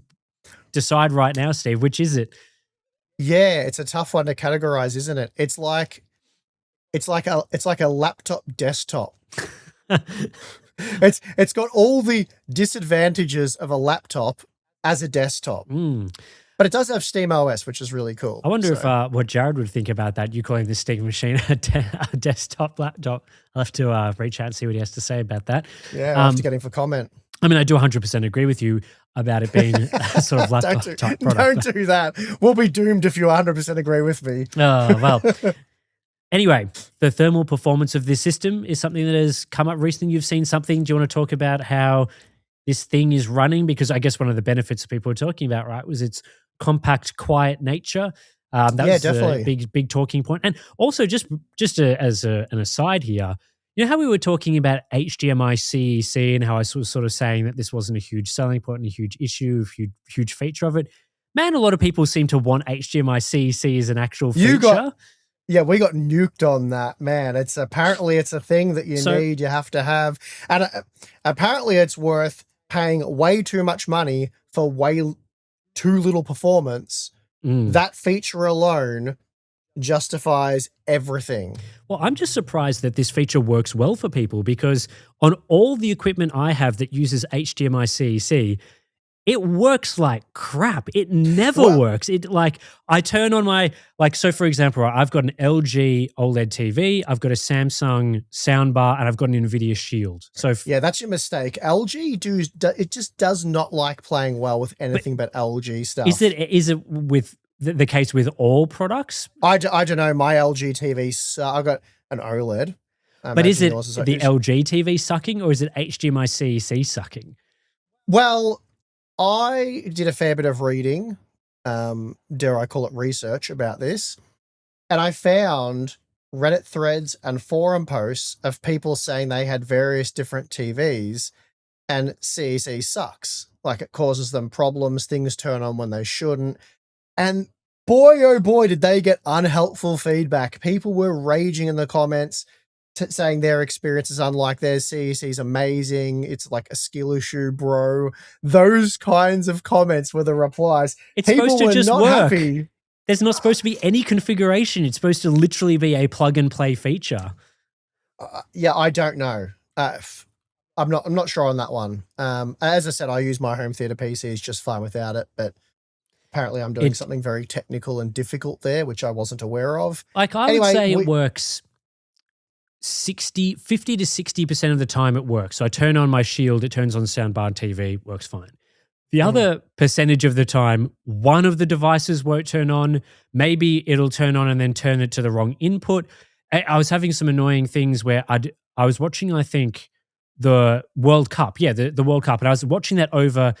decide right now, Steve, which is it? Yeah, it's a tough one to categorize, isn't it? It's like a laptop desktop. It's got all the disadvantages of a laptop as a desktop. But it does have Steam OS, which is really cool. I wonder if what Jared would think about that, you calling the Steam machine a desktop laptop. I'll have to reach out and see what he has to say about that. Yeah, I'll have to get him for comment. I mean, I do 100% agree with you about it being a sort of laptop type product. Don't do that. We'll be doomed if you 100% agree with me. Oh, well. Anyway, the thermal performance of this system is something that has come up recently. You've seen something. Do you want to talk about how this thing is running? Because I guess one of the benefits people were talking about, right, was its compact, quiet nature. That was definitely a big talking point. And also, just as an aside here, you know how we were talking about HDMI-CEC and how I was sort of saying that this wasn't a huge selling point and a huge issue, huge feature of it? Man, a lot of people seem to want HDMI-CEC as an actual feature. We got nuked on that, man. Apparently it's a thing that you need, you have to have. And apparently it's worth paying way too much money for way too little performance. That feature alone justifies everything. Well, I'm just surprised that this feature works well for people, because on all the equipment I have that uses HDMI-CEC, it works like crap. It never works. I turn on my, so for example, I've got an LG OLED TV, I've got a Samsung soundbar, and I've got an Nvidia Shield. So that's your mistake. LG it just does not like playing well with anything but LG stuff. Is it with the case with all products? I don't know. My LG TV, I've got an OLED. But is it the LG TV sucking, or is it HDMI-CEC sucking? Well, I did a fair bit of reading, dare I call it research, about this, and I found Reddit threads and forum posts of people saying they had various different TVs and CEC sucks. Like, it causes them problems, things turn on when they shouldn't. And boy, oh boy, did they get unhelpful feedback. People were raging in the comments, saying their experience is unlike theirs. CEC is amazing. It's like a skill issue, bro. Those kinds of comments were the replies. It's People supposed to were just not work. happy. There's not supposed to be any configuration. It's supposed to literally be a plug and play feature. I don't know. I'm not sure on that one. As I said, I use my home theater PCs just fine without it, but apparently I'm doing something very technical and difficult there, which I wasn't aware of. Like, I would say it works 50 to 60% of the time it works. So I turn on my Shield, it turns on soundbar and TV, works fine. The other percentage of the time, one of the devices won't turn on. Maybe it'll turn on and then turn it to the wrong input. I was having some annoying things where I was watching, I think, the World Cup. Yeah, the World Cup. And I was watching that over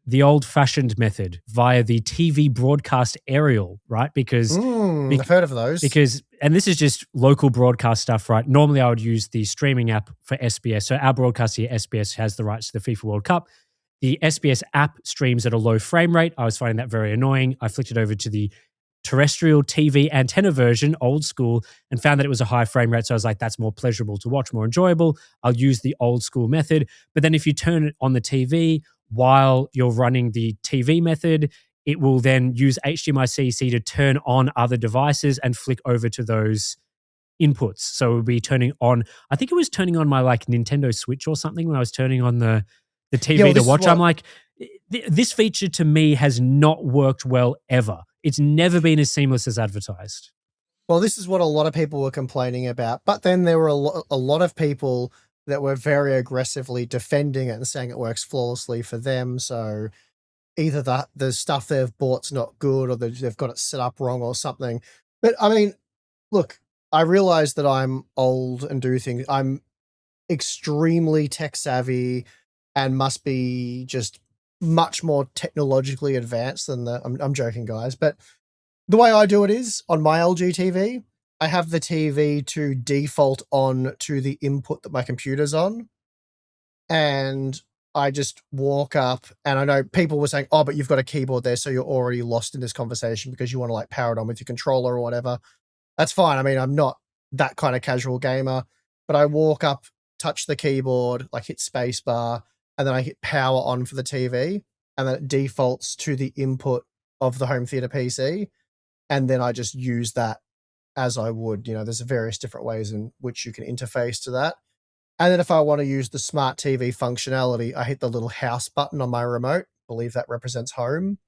the old-fashioned method via the TV broadcast aerial, right? Because I've heard of those. And this is just local broadcast stuff, right? Normally, I would use the streaming app for SBS. So our broadcast here, SBS, has the rights to the FIFA World Cup. The SBS app streams at a low frame rate. I was finding that very annoying. I flicked it over to the terrestrial TV antenna version, old school, and found that it was a high frame rate. So I was like, that's more pleasurable to watch, more enjoyable. I'll use the old school method. But then if you turn it on the TV while you're running the TV method, it will then use HDMI-CEC to turn on other devices and flick over to those inputs. So it would be turning on, I think it was turning on my Nintendo Switch or something when I was turning on the TV to watch. I'm like, this feature to me has not worked well ever. it's never been as seamless as advertised. Well, this is what a lot of people were complaining about. But then there were a lot of people that were very aggressively defending it and saying it works flawlessly for them. So either the stuff they've bought's not good or they've got it set up wrong or something. But I mean, look, I realize that I'm old and do things. I'm extremely tech savvy and must be just much more technologically advanced than I'm joking, guys. But the way I do it is on my LG TV, I have the TV to default on to the input that my computer's on. And I just walk up, and I know people were saying, oh, but you've got a keyboard there, so you're already lost in this conversation because you want to like power it on with your controller or whatever. That's fine. I mean, I'm not that kind of casual gamer, but I walk up, touch the keyboard, like hit spacebar, and then I hit power on for the TV, and then it defaults to the input of the home theater PC. And then I just use that as I would. You know, there's various different ways in which you can interface to that. And then if I want to use the smart TV functionality, I hit the little house button on my remote. I believe that represents home.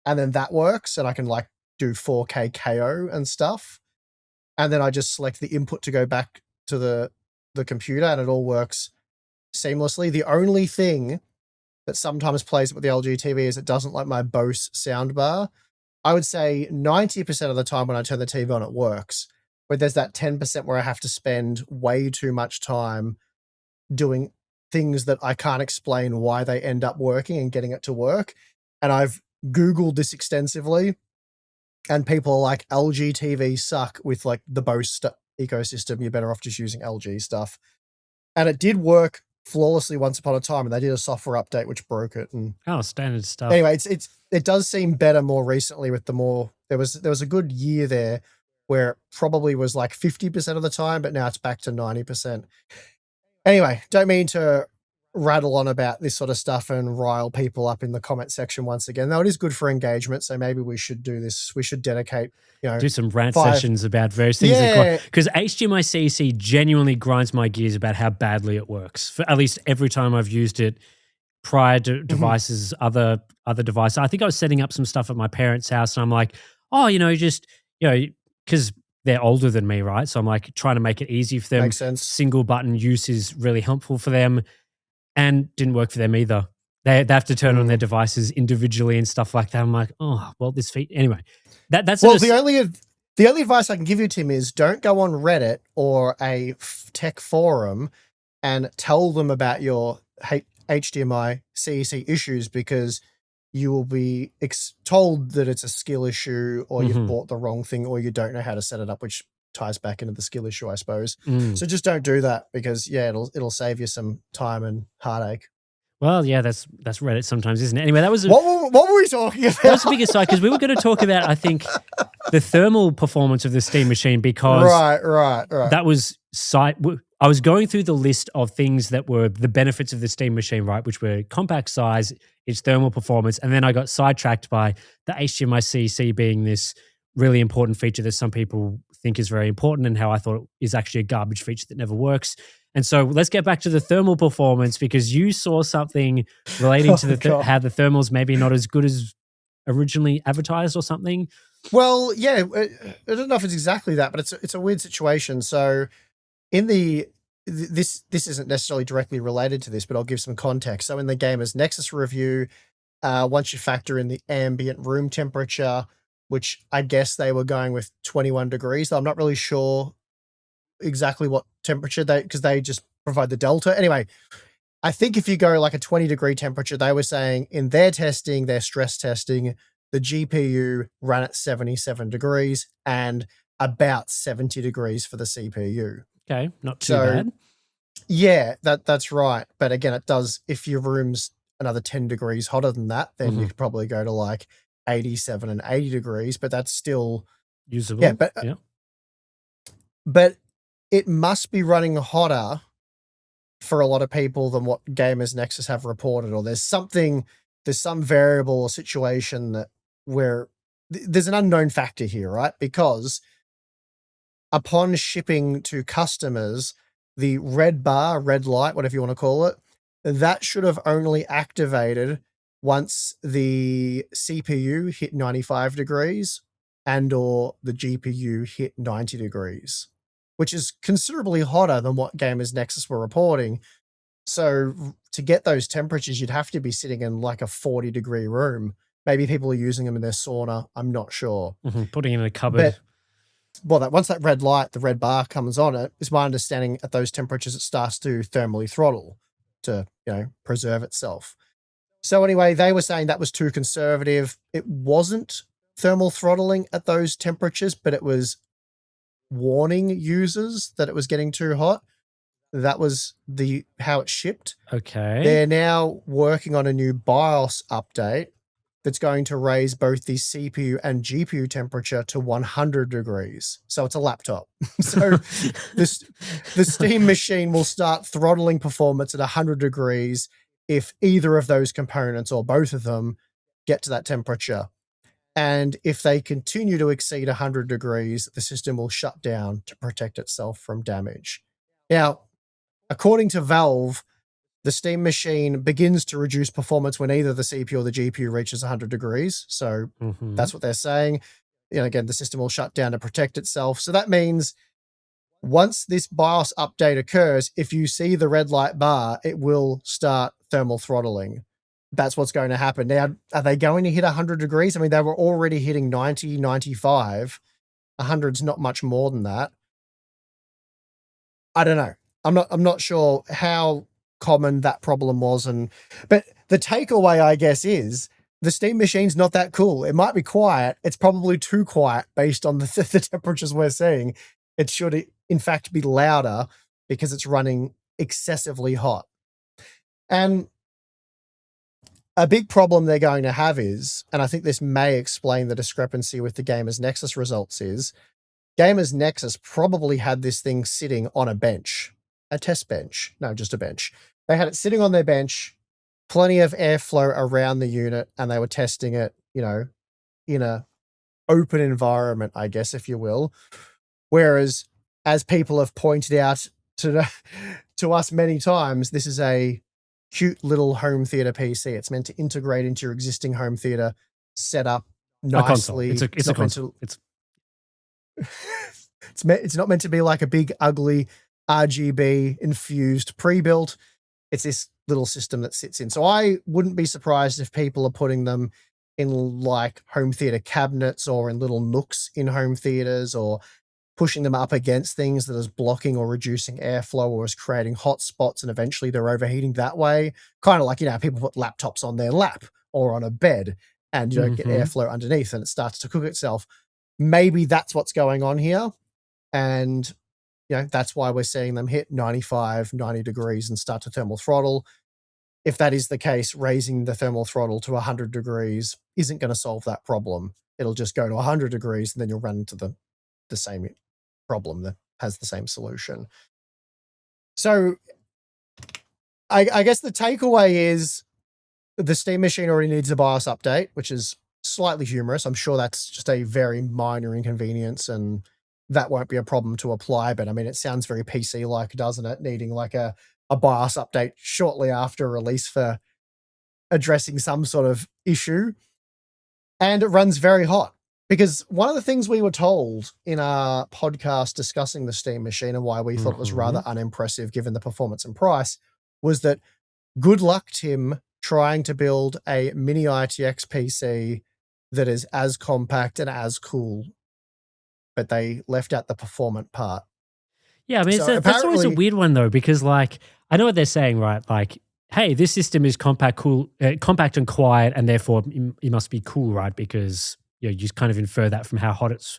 And then that works, and I can like do 4K KO and stuff. And then I just select the input to go back to the computer, and it all works seamlessly. The only thing that sometimes plays with the LG TV is it doesn't like my Bose soundbar. I would say 90% of the time when I turn the TV on, it works. But there's that 10% where I have to spend way too much time doing things that I can't explain why they end up working and getting it to work. And I've Googled this extensively, and people are like, LG TVs suck with like the Bose ecosystem. You're better off just using LG stuff. And it did work flawlessly once upon a time, and they did a software update which broke it. And standard stuff. Anyway, it does seem better more recently with the more there was a good year there where it probably was like 50% of the time, but now it's back to 90%. Anyway, don't mean to rattle on about this sort of stuff and rile people up in the comment section once again. Though it is good for engagement, so maybe we should do this. We should dedicate, do some rant sessions about various things. Yeah. Because HDMI-CEC genuinely grinds my gears about how badly it works. For at least every time I've used it, prior to devices, other devices. I think I was setting up some stuff at my parents' house, and I'm like, because they're older than me, right? So I'm like trying to make it easy for them. Makes sense. Single button use is really helpful for them, and didn't work for them either. They have to turn on their devices individually and stuff like that. I'm like, oh, well, this feat. Anyway, that's the only advice I can give you, Tim, is don't go on Reddit or a tech forum and tell them about your HDMI-CEC issues, because you will be told that it's a skill issue, or you've bought the wrong thing, or you don't know how to set it up, which ties back into the skill issue, I suppose. So just don't do that, because it'll save you some time and heartache. Well, yeah, that's Reddit sometimes, isn't it? Anyway, that was what were we talking about? That was the biggest side, because we were going to talk about, I think, the thermal performance of the Steam Machine, because right. That was I was going through the list of things that were the benefits of the Steam Machine, right, which were compact size, its thermal performance, and then I got sidetracked by the HDMI-CEC being this really important feature that some people think is very important, and how I thought it is actually a garbage feature that never works. And so let's get back to the thermal performance, because you saw something relating to how the thermal's maybe not as good as originally advertised or something. Well, yeah, I don't know if it's exactly that, but it's a weird situation. So in this isn't necessarily directly related to this, but I'll give some context. So in the Gamers Nexus review, once you factor in the ambient room temperature, which I guess they were going with 21 degrees. I'm not really sure exactly what temperature because they just provide the delta. Anyway, I think if you go like a 20-degree temperature, they were saying in their testing, their stress testing, the GPU ran at 77 degrees and about 70 degrees for the CPU. Okay, not too bad. Yeah, that's right. But again, it does, if your room's another 10 degrees hotter than that, then you could probably go to like 87 and 80 degrees, but that's still usable. Yeah, but it must be running hotter for a lot of people than what Gamers Nexus have reported, or there's some variable or situation where there's an unknown factor here, right? Because upon shipping to customers, the red bar, red light, whatever you want to call it, that should have only activated once the CPU hit 95 degrees and or the GPU hit 90 degrees, which is considerably hotter than what Gamers Nexus were reporting. So to get those temperatures, you'd have to be sitting in like a 40-degree room. Maybe people are using them in their sauna. I'm not sure. Putting it in a cupboard. But once that red light, the red bar comes on it, is my understanding at those temperatures, it starts to thermally throttle to, preserve itself. So anyway, they were saying that was too conservative. It wasn't thermal throttling at those temperatures, but it was warning users that it was getting too hot. That was how it shipped. Okay. They're now working on a new BIOS update that's going to raise both the CPU and GPU temperature to 100 degrees. So it's a laptop. So the Steam machine will start throttling performance at 100 degrees if either of those components or both of them get to that temperature. And if they continue to exceed 100 degrees, the system will shut down to protect itself from damage. Now, according to Valve, the Steam machine begins to reduce performance when either the CPU or the GPU reaches 100 degrees. So that's what they're saying. Again, the system will shut down to protect itself. So that means once this BIOS update occurs, if you see the red light bar, it will start thermal throttling. That's what's going to happen. Now, are they going to hit 100 degrees? I mean, they were already hitting 90, 95. 100's not much more than that. I don't know. I'm not sure how common that problem was. But the takeaway, I guess, is the Steam machine's not that cool. It might be quiet. It's probably too quiet based on the temperatures we're seeing. It should, in fact, be louder because it's running excessively hot. And a big problem they're going to have is, and I think this may explain the discrepancy with the Gamers Nexus results, is Gamers Nexus probably had this thing sitting on a bench, a test bench. No, just a bench. They had it sitting on their bench, plenty of airflow around the unit, and they were testing it, in a open environment, I guess, if you will. Whereas, as people have pointed out to us many times, this is a cute little home theater PC. It's meant to integrate into your existing home theater, set up nicely. It's a console. It's not meant to be like a big, ugly RGB infused pre-built. It's this little system that sits in. So I wouldn't be surprised if people are putting them in like home theater cabinets or in little nooks in home theaters, or pushing them up against things that is blocking or reducing airflow or is creating hotspots, and eventually they're overheating that way. Kind of like, people put laptops on their lap or on a bed and get airflow underneath and it starts to cook itself. Maybe that's what's going on here. And that's why we're seeing them hit 95, 90 degrees and start to thermal throttle. If that is the case, raising the thermal throttle to 100 degrees isn't going to solve that problem. It'll just go to 100 degrees and then you'll run into the same problem that has the same solution. So I guess the takeaway is the Steam machine already needs a BIOS update, which is slightly humorous. I'm sure that's just a very minor inconvenience and that won't be a problem to apply. But I mean, it sounds very PC-like, doesn't it? Needing like a BIOS update shortly after release for addressing some sort of issue. And it runs very hot. Because one of the things we were told in our podcast discussing the Steam machine and why we thought it was rather unimpressive given the performance and price was that good luck, Tim, trying to build a mini ITX PC that is as compact and as cool. But they left out the performant part. Yeah, I mean, so that's always a weird one, though, because, like, I know what they're saying, right? Like, hey, this system is compact and quiet, and therefore it must be cool, right? Because you just kind of infer that from how hot it's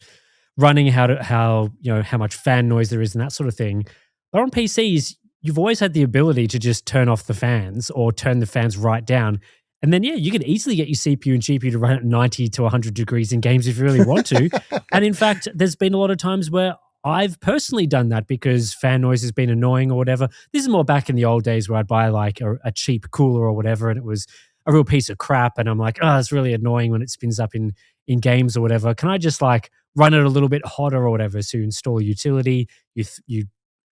running, how much fan noise there is, and that sort of thing. But on PCs, you've always had the ability to just turn off the fans or turn the fans right down. And then, you can easily get your CPU and GPU to run at 90 to 100 degrees in games if you really want to. And in fact, there's been a lot of times where I've personally done that because fan noise has been annoying or whatever. This is more back in the old days where I'd buy like a cheap cooler or whatever, and it was a real piece of crap. And I'm like, it's really annoying when it spins up in games or whatever. Can I just like run it a little bit hotter or whatever? So you install a utility, you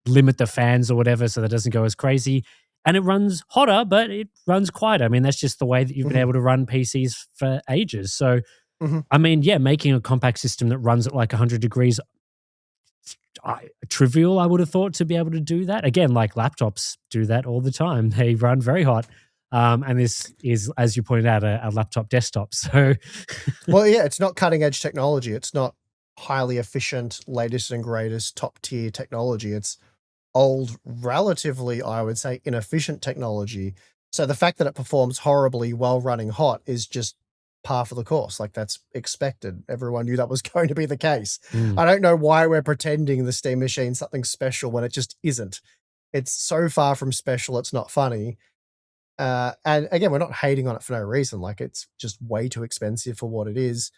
limit the fans or whatever so that it doesn't go as crazy. and it runs hotter, but it runs quieter. I mean, that's just the way that you've been able to run PCs for ages. So, I mean, yeah, making a compact system that runs at like 100 degrees, trivial, I would have thought, to be able to do that. Again, like laptops do that all the time. They run very hot. And this is, as you pointed out, a laptop desktop. So, well, yeah, it's not cutting edge technology. It's not highly efficient, latest and greatest top tier technology. It's old, relatively, I would say, inefficient technology. So the fact that it performs horribly while running hot is just par for the course. Like, that's expected. Everyone knew that was going to be the case. I don't know why we're pretending the Steam Machine's something special when it just isn't. It's so far from special, it's not funny. And again, we're not hating on it for no reason. Like, it's just way too expensive for what it is.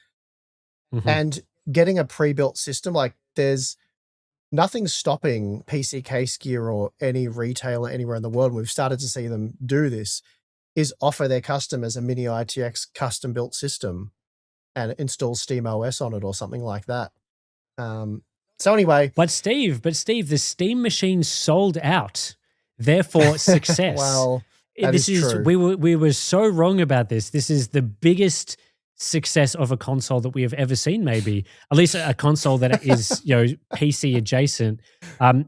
And getting a pre-built system, like, there's nothing stopping PC Case Gear or any retailer anywhere in the world, and we've started to see them do this, is offer their customers a mini ITX custom built system and install Steam OS on it or something like that. So anyway. But Steve, the Steam Machine sold out. Therefore, success. Well, this is true. We were so wrong about this. This is the biggest success of a console that we have ever seen, maybe. At least a console that is, PC adjacent.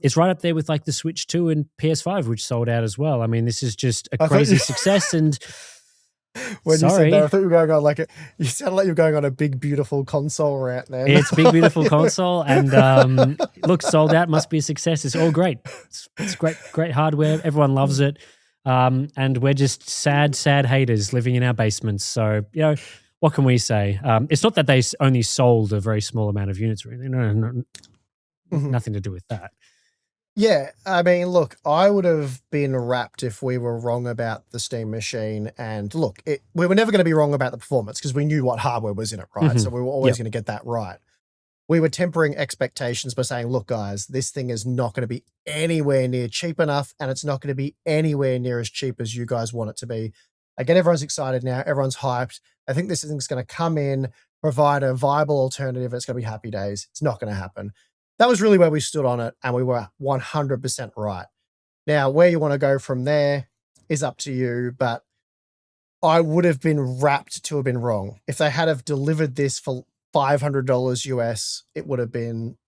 It's right up there with like the Switch 2 and PS5, which sold out as well. I mean, this is just a crazy success. And when you said that, I thought you were going on you sounded like you were going on a big, beautiful console rant, man. It's big, beautiful console, and look, sold out, must be a success. It's all great. It's great hardware. Everyone loves it. And we're just sad haters living in our basements. So, what can we say? It's not that they only sold a very small amount of units. Really. No, nothing to do with that. Yeah, I mean, look, I would have been wrapped if we were wrong about the Steam Machine. And look, we were never going to be wrong about the performance because we knew what hardware was in it, right? So we were always going to get that right. We were tempering expectations by saying, look, guys, this thing is not going to be anywhere near cheap enough, and it's not going to be anywhere near as cheap as you guys want it to be. Again, everyone's excited now. Everyone's hyped. I think this thing's going to come in, provide a viable alternative. It's going to be happy days. It's not going to happen. That was really where we stood on it, and we were 100% right. Now, where you want to go from there is up to you, but I would have been wrapped to have been wrong. If they had have delivered this for $500 US, it would have been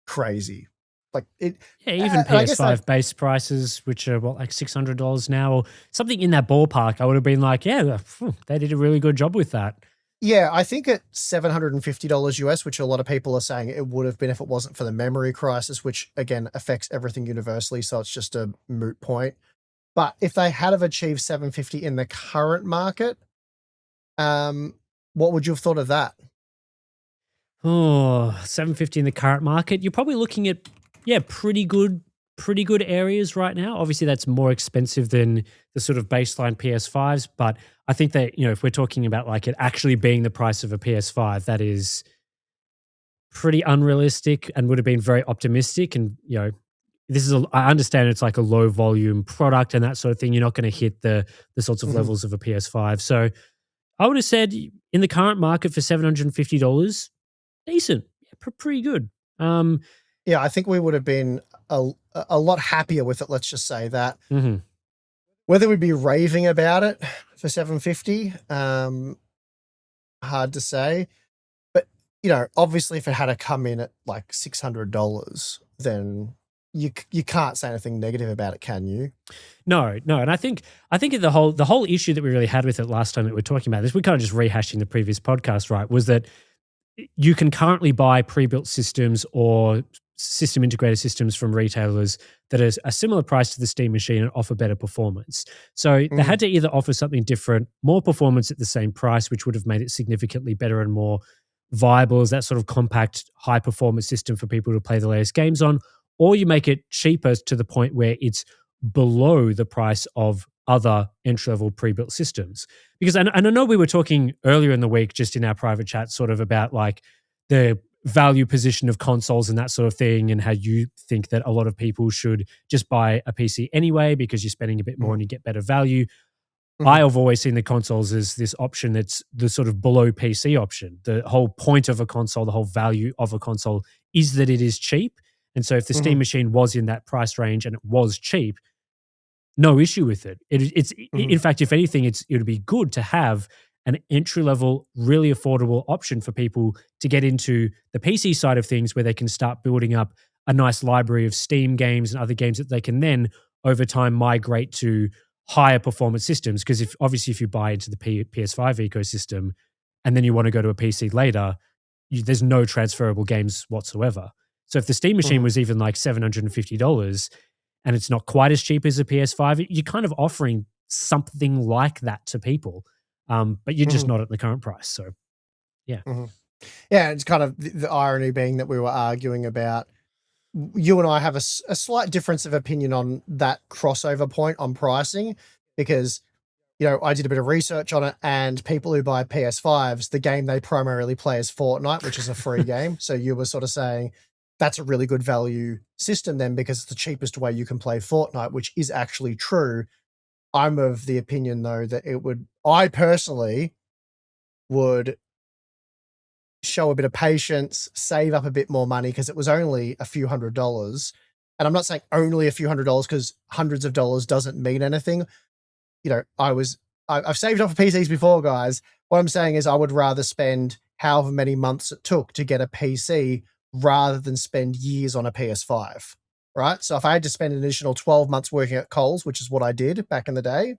crazy. Like it, even PS5 base prices, which are like $600 now, or something in that ballpark, I would have been like, yeah, they did a really good job with that. Yeah, I think at $750 US, which a lot of people are saying it would have been if it wasn't for the memory crisis, which again affects everything universally, so it's just a moot point. But if they had have achieved $750 in the current market, what would you have thought of that? Oh, $750 in the current market. You're probably looking at, pretty good areas right now. Obviously, that's more expensive than the sort of baseline PS5s, but I think that, if we're talking about like it actually being the price of a PS5, that is pretty unrealistic and would have been very optimistic. And, I understand it's like a low volume product and that sort of thing. You're not going to hit the sorts of levels of a PS5. So I would have said in the current market for $750, decent, pretty good. Yeah, I think we would have been a lot happier with it. Let's just say that. Whether we'd be raving about it for $750, hard to say. But obviously, if it had to come in at like $600, then you can't say anything negative about it, can you? No, and I think the whole issue that we really had with it last time that we were talking about this, we're kind of just rehashing the previous podcast, right? Was that you can currently buy pre-built systems or system integrated systems from retailers that is a similar price to the Steam Machine and offer better performance. So they had to either offer something different, more performance at the same price, which would have made it significantly better and more viable as that sort of compact, high performance system for people to play the latest games on, or you make it cheaper to the point where it's below the price of other entry-level pre-built systems. Because, and I know we were talking earlier in the week, just in our private chat, sort of about like the value position of consoles and that sort of thing, and how you think that a lot of people should just buy a PC anyway because you're spending a bit more and you get better value. I have always seen the consoles as this option that's the sort of below PC option. The whole point of a console, the whole value of a console is that it is cheap. And so if the Steam Machine was in that price range and it was cheap, no issue with it. It's in fact, if anything, it would be good to have an entry level, really affordable option for people to get into the PC side of things, where they can start building up a nice library of Steam games and other games that they can then over time migrate to higher performance systems. Because if you buy into the PS5 ecosystem and then you want to go to a PC later, there's no transferable games whatsoever. So if the Steam machine was even like $750 and it's not quite as cheap as a PS5, you're kind of offering something like that to people. But you're just not at the current price. So, yeah. Yeah, it's kind of the irony being that we were arguing about, you and I have a slight difference of opinion on that crossover point on pricing, because, I did a bit of research on it, and people who buy PS5s, the game they primarily play is Fortnite, which is a free game. So you were sort of saying that's a really good value system then, because it's the cheapest way you can play Fortnite, which is actually true. I'm of the opinion, though, that I personally would show a bit of patience, save up a bit more money, because it was only a few $100s. And I'm not saying only a few $100s, because hundreds of dollars doesn't mean anything. I've saved up for PCs before, guys. What I'm saying is I would rather spend however many months it took to get a PC rather than spend years on a PS5. Right? So if I had to spend an additional 12 months working at Coles, which is what I did back in the day,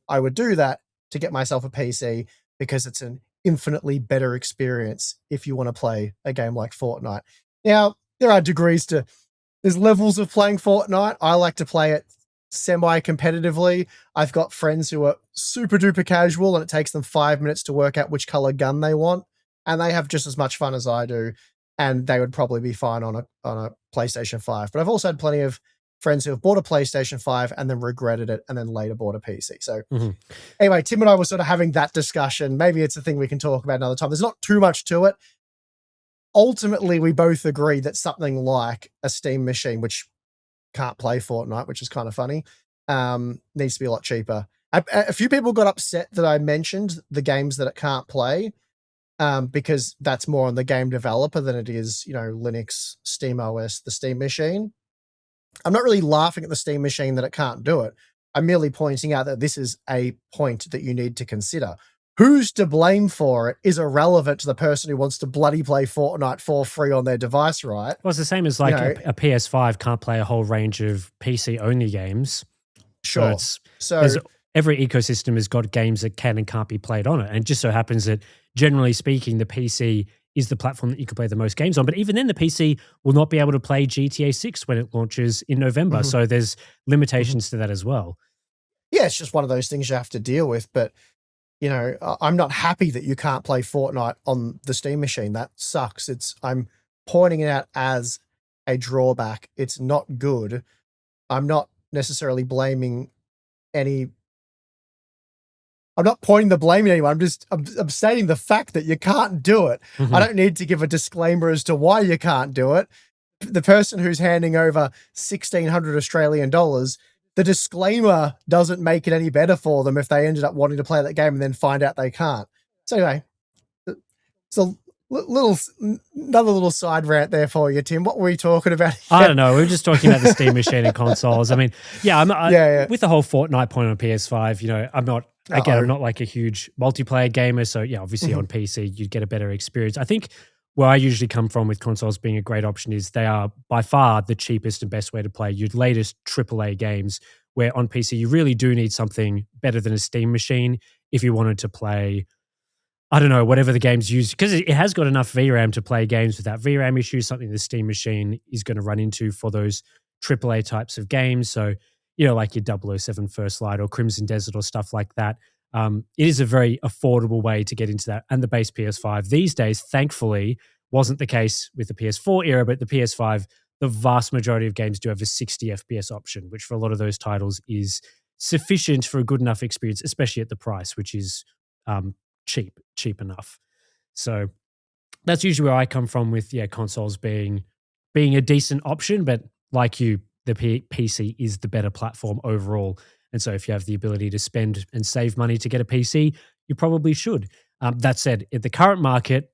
I would do that to get myself a PC, because it's an infinitely better experience if you want to play a game like Fortnite. Now, there's levels of playing Fortnite. I like to play it semi-competitively. I've got friends who are super duper casual, and it takes them 5 minutes to work out which color gun they want, and they have just as much fun as I do, and they would probably be fine on a PlayStation 5. But I've also had plenty of friends who have bought a PlayStation 5 and then regretted it and then later bought a PC. So anyway, Tim and I were sort of having that discussion. Maybe it's a thing we can talk about another time. There's not too much to it. Ultimately, we both agree that something like a Steam machine, which can't play Fortnite, which is kind of funny, needs to be a lot cheaper. A few people got upset that I mentioned the games that it can't play, because that's more on the game developer than it is, Linux, SteamOS, the Steam machine. I'm not really laughing at the Steam machine that it can't do it. I'm merely pointing out that this is a point that you need to consider. Who's to blame for it is irrelevant to the person who wants to bloody play Fortnite for free on their device, right? Well, it's the same as like a PS5 can't play a whole range of PC-only games. Sure. So every ecosystem has got games that can and can't be played on it. And it just so happens that, generally speaking, the PC is the platform that you can play the most games on. But even then, the PC will not be able to play GTA 6 when it launches in November. So there's limitations to that as well. Yeah, it's just one of those things you have to deal with. But, I'm not happy that you can't play Fortnite on the Steam machine. That sucks. I'm pointing it out as a drawback. It's not good. I'm not necessarily blaming I'm not pointing the blame at anyone. I'm stating the fact that you can't do it. I don't need to give a disclaimer as to why you can't do it. The person who's handing over 1,600 Australian dollars, the disclaimer doesn't make it any better for them if they ended up wanting to play that game and then find out they can't. So anyway, it's another little side rant there for you, Tim. What were we talking about here? I don't know. We were just talking about the Steam machine and consoles. I mean, with the whole Fortnite point on PS5, I'm not like a huge multiplayer gamer. So yeah, obviously on PC, you'd get a better experience. I think where I usually come from with consoles being a great option is they are by far the cheapest and best way to play your latest AAA games, where on PC, you really do need something better than a Steam machine if you wanted to play, I don't know, whatever the game's used, because it has got enough VRAM to play games without VRAM issues, something the Steam machine is going to run into for those AAA types of games. So, like your 007 First Light or Crimson Desert or stuff like that. It is a very affordable way to get into that. And the base PS5 these days, thankfully, wasn't the case with the PS4 era, but the PS5, the vast majority of games do have a 60 FPS option, which for a lot of those titles is sufficient for a good enough experience, especially at the price, which is cheap enough. So that's usually where I come from with consoles being a decent option, but like you, the PC is the better platform overall. And so if you have the ability to spend and save money to get a PC, you probably should. That said, in the current market,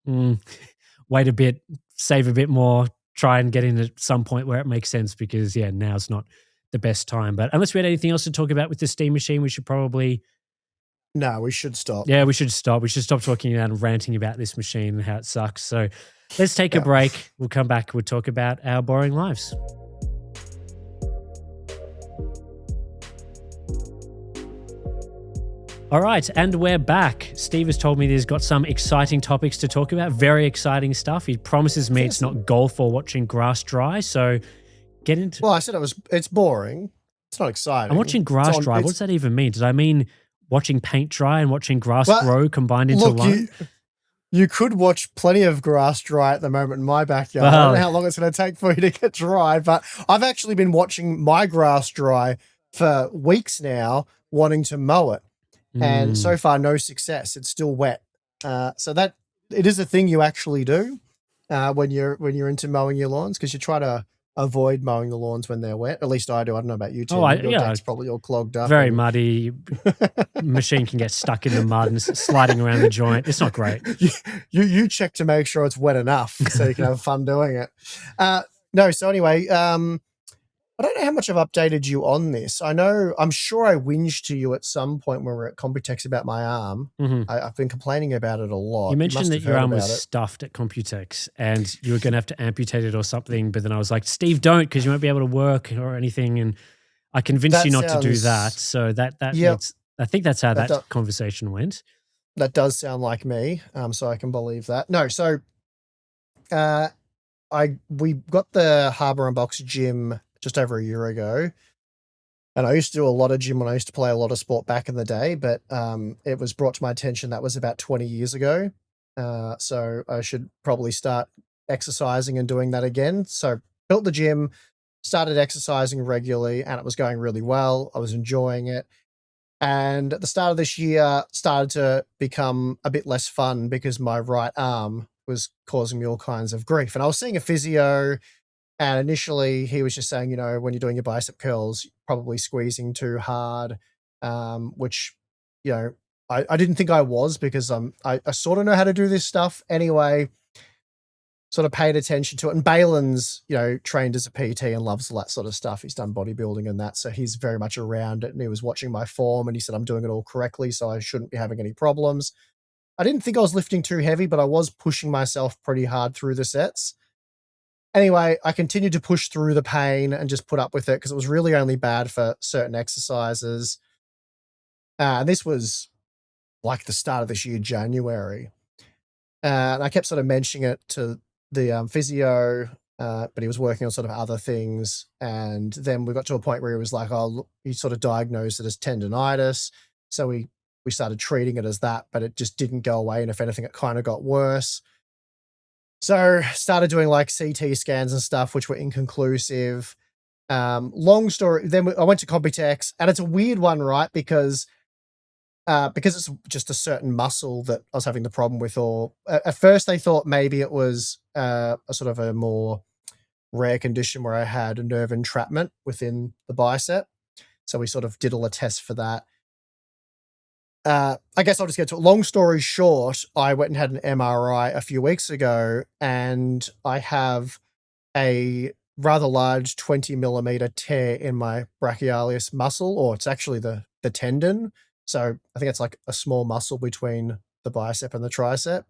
wait a bit, save a bit more, try and get in at some point where it makes sense, because now's not the best time. But unless we had anything else to talk about with the Steam machine, we should probably... No, we should stop. Yeah, we should stop. We should stop talking about and ranting about this machine and how it sucks. So let's take a break. We'll come back. We'll talk about our boring lives. All right, and we're back. Steve has told me he's got some exciting topics to talk about, very exciting stuff. He promises me it's not golf or watching grass dry, so get into... Well, I said it's boring. It's not exciting. I'm watching grass dry. What does that even mean? Did I mean watching paint dry and watching grass grow combined into one? You could watch plenty of grass dry at the moment in my backyard. I don't know how long it's going to take for you to get dry, but I've actually been watching my grass dry for weeks now, wanting to mow it. And so far, no success. It's still wet. So that it is a thing you actually do when you're into mowing your lawns, because you try to avoid mowing the lawns when they're wet. At least I do. I don't know about you, Tim. Your deck's probably all clogged up. Very muddy. Machine can get stuck in the mud and sliding around the joint. It's not great. You check to make sure it's wet enough so you can have fun doing it. No. So anyway, I don't know how much I've updated you on this. I'm sure I whinged to you at some point when we were at Computex about my arm. Mm-hmm. I've been complaining about it a lot. You mentioned that your arm was stuffed at Computex and you were going to have to amputate it or something, but then I was like, Steve, don't, because you won't be able to work or anything. And I convinced you not to do that. So I think that's how that conversation went. That does sound like me, so I can believe that. No, so we got the Harbour and Box gym just over a year ago. And I used to do a lot of gym when I used to play a lot of sport back in the day, but it was brought to my attention that was about 20 years ago. So I should probably start exercising and doing that again. So built the gym, started exercising regularly, and it was going really well. I was enjoying it. And at the start of this year, started to become a bit less fun because my right arm was causing me all kinds of grief. And I was seeing a physio, and initially he was just saying, when you're doing your bicep curls, probably squeezing too hard, which, I didn't think I was, because I sort of know how to do this stuff anyway, sort of paid attention to it. And Balin's, trained as a PT and loves all that sort of stuff. He's done bodybuilding and that, so he's very much around it, and he was watching my form and he said, I'm doing it all correctly, so I shouldn't be having any problems. I didn't think I was lifting too heavy, but I was pushing myself pretty hard through the sets. Anyway, I continued to push through the pain and just put up with it because it was really only bad for certain exercises. And this was like the start of this year, January. And I kept sort of mentioning it to the physio, but he was working on sort of other things. And then we got to a point where he was like, he sort of diagnosed it as tendonitis. So we started treating it as that, but it just didn't go away. And if anything, it kind of got worse. So started doing like CT scans and stuff, which were inconclusive. Long story. Then I went to Computex, and it's a weird one, right? Because it's just a certain muscle that I was having the problem with. Or at first they thought maybe it was a sort of a more rare condition where I had a nerve entrapment within the bicep. So we sort of did all the tests for that. I guess I'll just get to it. Long story short, I went and had an MRI a few weeks ago, and I have a rather large 20 millimeter tear in my brachialis muscle, or it's actually the tendon. So I think it's like a small muscle between the bicep and the tricep.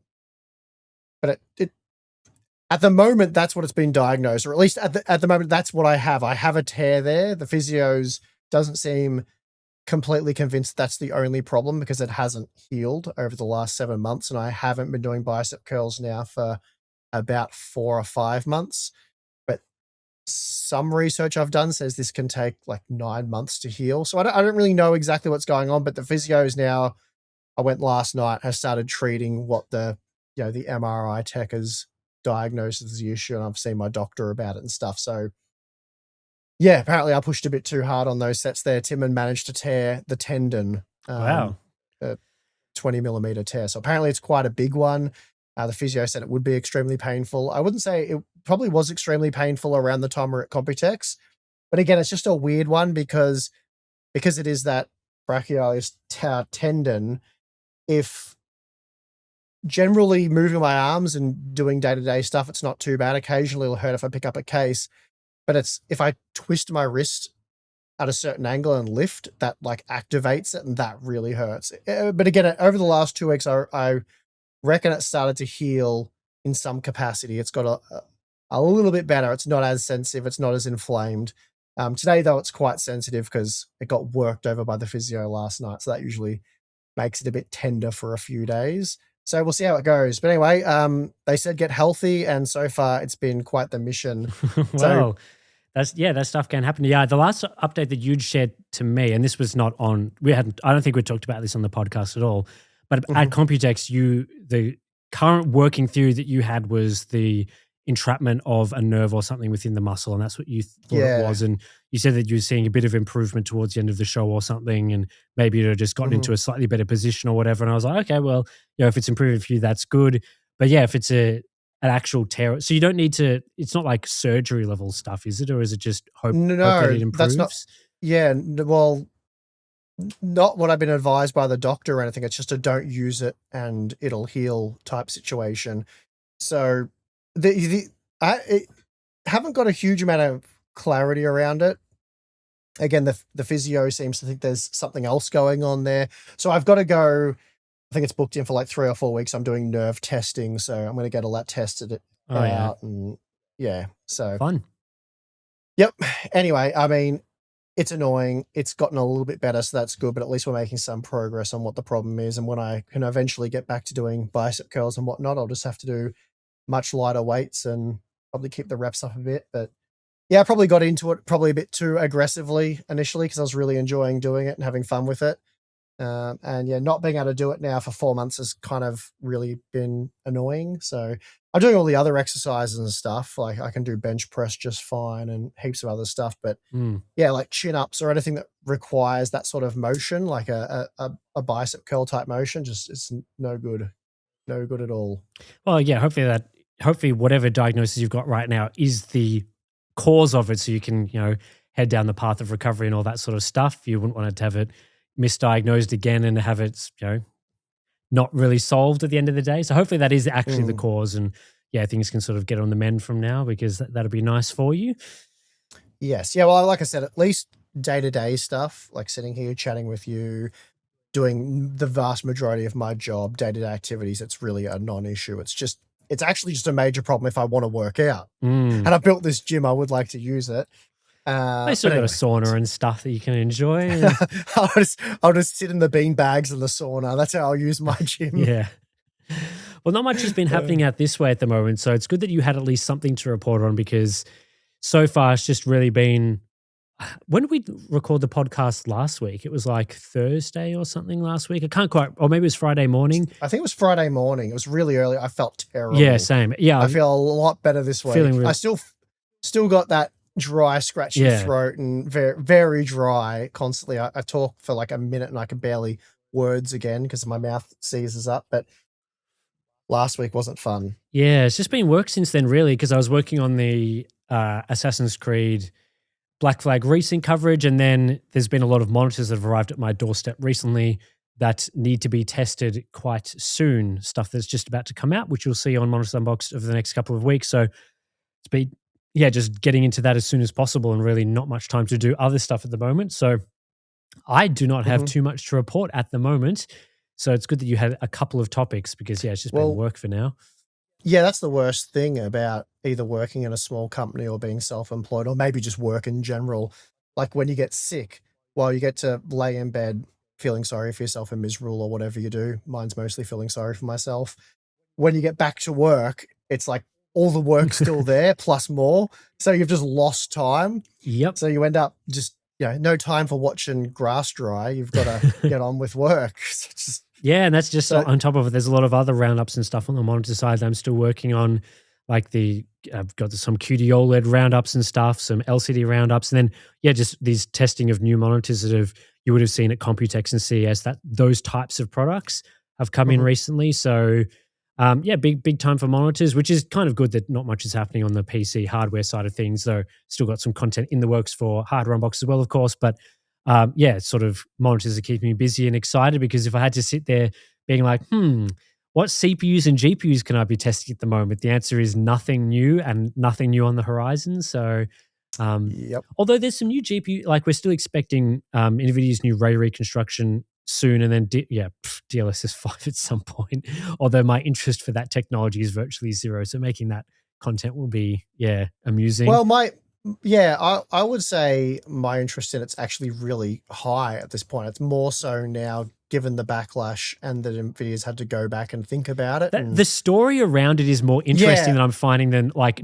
But it at the moment, that's what it's been diagnosed, or at least at the moment, that's what I have. I have a tear there. The physios doesn't seem completely convinced that's the only problem because it hasn't healed over the last 7 months, and I haven't been doing bicep curls now for about 4 or 5 months. But some research I've done says this can take like 9 months to heal. So I don't really know exactly what's going on, but the physios now, I went last night, has started treating what the MRI tech has diagnosed as the issue, and I've seen my doctor about it and stuff. So yeah, apparently I pushed a bit too hard on those sets there, Tim, and managed to tear the tendon. Wow. A 20 millimeter tear. So apparently it's quite a big one. The physio said it would be extremely painful. I wouldn't say it probably was extremely painful around the time we're at Computex. But again, it's just a weird one because it is that brachialis tendon. If generally moving my arms and doing day-to-day stuff, it's not too bad. Occasionally it'll hurt if I pick up a case. But it's if I twist my wrist at a certain angle and lift, that like activates it, and that really hurts. But again, over the last 2 weeks, I reckon it started to heal in some capacity. It's got a little bit better. It's not as sensitive. It's not as inflamed. Today, though, it's quite sensitive because it got worked over by the physio last night. So that usually makes it a bit tender for a few days. So we'll see how it goes. But anyway, they said get healthy, and so far it's been quite the mission. Well, that stuff can happen. Yeah, the last update that you'd shared to me, and this was not on, I don't think we talked about this on the podcast at all, but at Computex, the current working theory that you had was the entrapment of a nerve or something within the muscle, and that's what you thought it was. And you said that you were seeing a bit of improvement towards the end of the show or something, and maybe it had just gotten into a slightly better position or whatever. And I was like, okay, well, if it's improving for you, that's good. But yeah, if it's an actual tear, so you don't need to, it's not like surgery level stuff, is it? Or is it just hope that it improves? That's not, well, not what I've been advised by the doctor or anything. It's just a don't use it and it'll heal type situation. So I haven't got a huge amount of clarity around it. Again, the physio seems to think there's something else going on there. So I've got to go, I think it's booked in for like 3 or 4 weeks. I'm doing nerve testing. So I'm going to get all that tested out. And so. Fun. Yep. Anyway, I mean, it's annoying. It's gotten a little bit better, so that's good. But at least we're making some progress on what the problem is. And when I can eventually get back to doing bicep curls and whatnot, I'll just have to do much lighter weights and probably keep the reps up a bit. But yeah, I probably got into it probably a bit too aggressively initially because I was really enjoying doing it and having fun with it. And yeah, not being able to do it now for 4 months has kind of really been annoying. So I'm doing all the other exercises and stuff. Like I can do bench press just fine and heaps of other stuff. But yeah, like chin ups or anything that requires that sort of motion, like a bicep curl type motion, just it's no good at all. Well, yeah, hopefully whatever diagnosis you've got right now is the cause of it, so you can head down the path of recovery and all that sort of stuff. You wouldn't want it to have it misdiagnosed again and have it not really solved at the end of the day. So hopefully that is actually the cause, and yeah, things can sort of get on the mend from now, because that'll be nice for you. Yes. Yeah, well, like I said, at least day-to-day stuff, like sitting here chatting with you, doing the vast majority of my job, day-to-day activities, it's really a non-issue. It's actually just a major problem if I want to work out. And I built this gym, I would like to use it. They still got a sauna and stuff that you can enjoy. I'll just sit in the bean bags in the sauna. That's how I'll use my gym. Yeah. Well, not much has been happening out this way at the moment, so it's good that you had at least something to report on, because so far it's just really been. When did we record the podcast last week? It was like Thursday or something last week. I can't quite, or maybe it was Friday morning. I think it was Friday morning. It was really early. I felt terrible. Yeah, same. Yeah, I feel a lot better this week. I still got that dry, scratchy throat and very, very dry constantly. I talk for like a minute and I can barely words again because my mouth seizes up. But last week wasn't fun. Yeah, it's just been work since then, really, because I was working on the Assassin's Creed Black Flag recent coverage, and then there's been a lot of monitors that have arrived at my doorstep recently that need to be tested quite soon, stuff that's just about to come out, which you'll see on Monitors Unboxed over the next couple of weeks. So it's been, just getting into that as soon as possible, and really not much time to do other stuff at the moment. So I do not have too much to report at the moment. So it's good that you had a couple of topics, because it's just been work for now. Yeah, that's the worst thing about either working in a small company or being self-employed, or maybe just work in general. Like when you get sick, you get to lay in bed feeling sorry for yourself and miserable or whatever you do. Mine's mostly feeling sorry for myself. When you get back to work, it's like all the work's still there plus more. So you've just lost time. Yep. So you end up just, no time for watching grass dry. You've got to get on with work. And that's just on top of it. There's a lot of other roundups and stuff on the monitor side that I'm still working on. Like I've got some QD OLED roundups and stuff, some LCD roundups, and then just these testing of new monitors that you would have seen at Computex and CES. That those types of products have come in recently. So big time for monitors, which is kind of good that not much is happening on the PC hardware side of things. Though still got some content in the works for hardware unbox as well, of course, but. Sort of monitors are keeping me busy and excited, because if I had to sit there being like, what CPUs and GPUs can I be testing at the moment? The answer is nothing new, and nothing new on the horizon. So Yep. Although there's some new GPU, like we're still expecting Nvidia's new ray reconstruction soon, and then DLSS 5 at some point. Although my interest for that technology is virtually zero, so making that content will be amusing. Well, I would say my interest in it's actually really high at this point. It's more so now, given the backlash and that Nvidia's had to go back and think about it. The story around it is more interesting than I'm finding than like,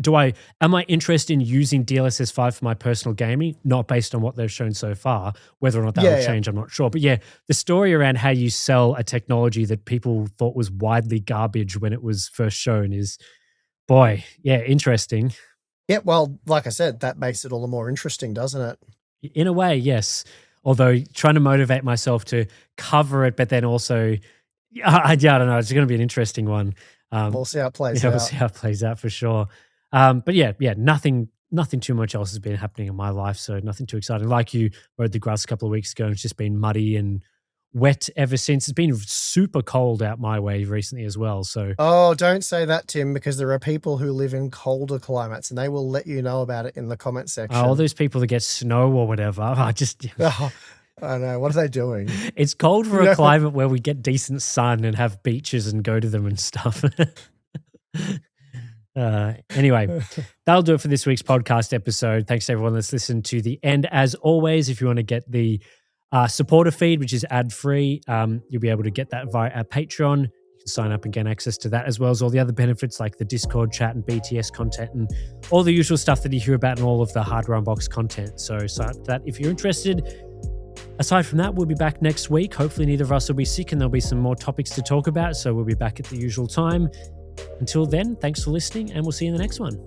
am I interested in using DLSS 5 for my personal gaming? Not based on what they've shown so far. Whether or not that will change, I'm not sure. But the story around how you sell a technology that people thought was widely garbage when it was first shown is, interesting. Yeah, well, like I said, that makes it all the more interesting, doesn't it? In a way, yes. Although trying to motivate myself to cover it, but then also, I don't know, it's going to be an interesting one. We'll see how it plays out. We'll see how it plays out for sure. But nothing too much else has been happening in my life, so nothing too exciting. Like you rode the grass a couple of weeks ago, and it's just been muddy and wet ever since. It's been super cold out my way recently as well. So don't say that, Tim, because there are people who live in colder climates and they will let you know about it in the comment section. All those people that get snow or whatever. I know. What are they doing? It's cold for a climate where we get decent sun and have beaches and go to them and stuff. Anyway, that'll do it for this week's podcast episode. Thanks to everyone that's listened to the end. As always, if you want to get the supporter feed, which is ad-free, you'll be able to get that via our Patreon. You can sign up and get access to that, as well as all the other benefits like the Discord chat and BTS content and all the usual stuff that you hear about in all of the Hardware Unboxed content. So sign up to that if you're interested. Aside from that, we'll be back next week. Hopefully neither of us will be sick and there'll be some more topics to talk about. So we'll be back at the usual time. Until then, thanks for listening and we'll see you in the next one.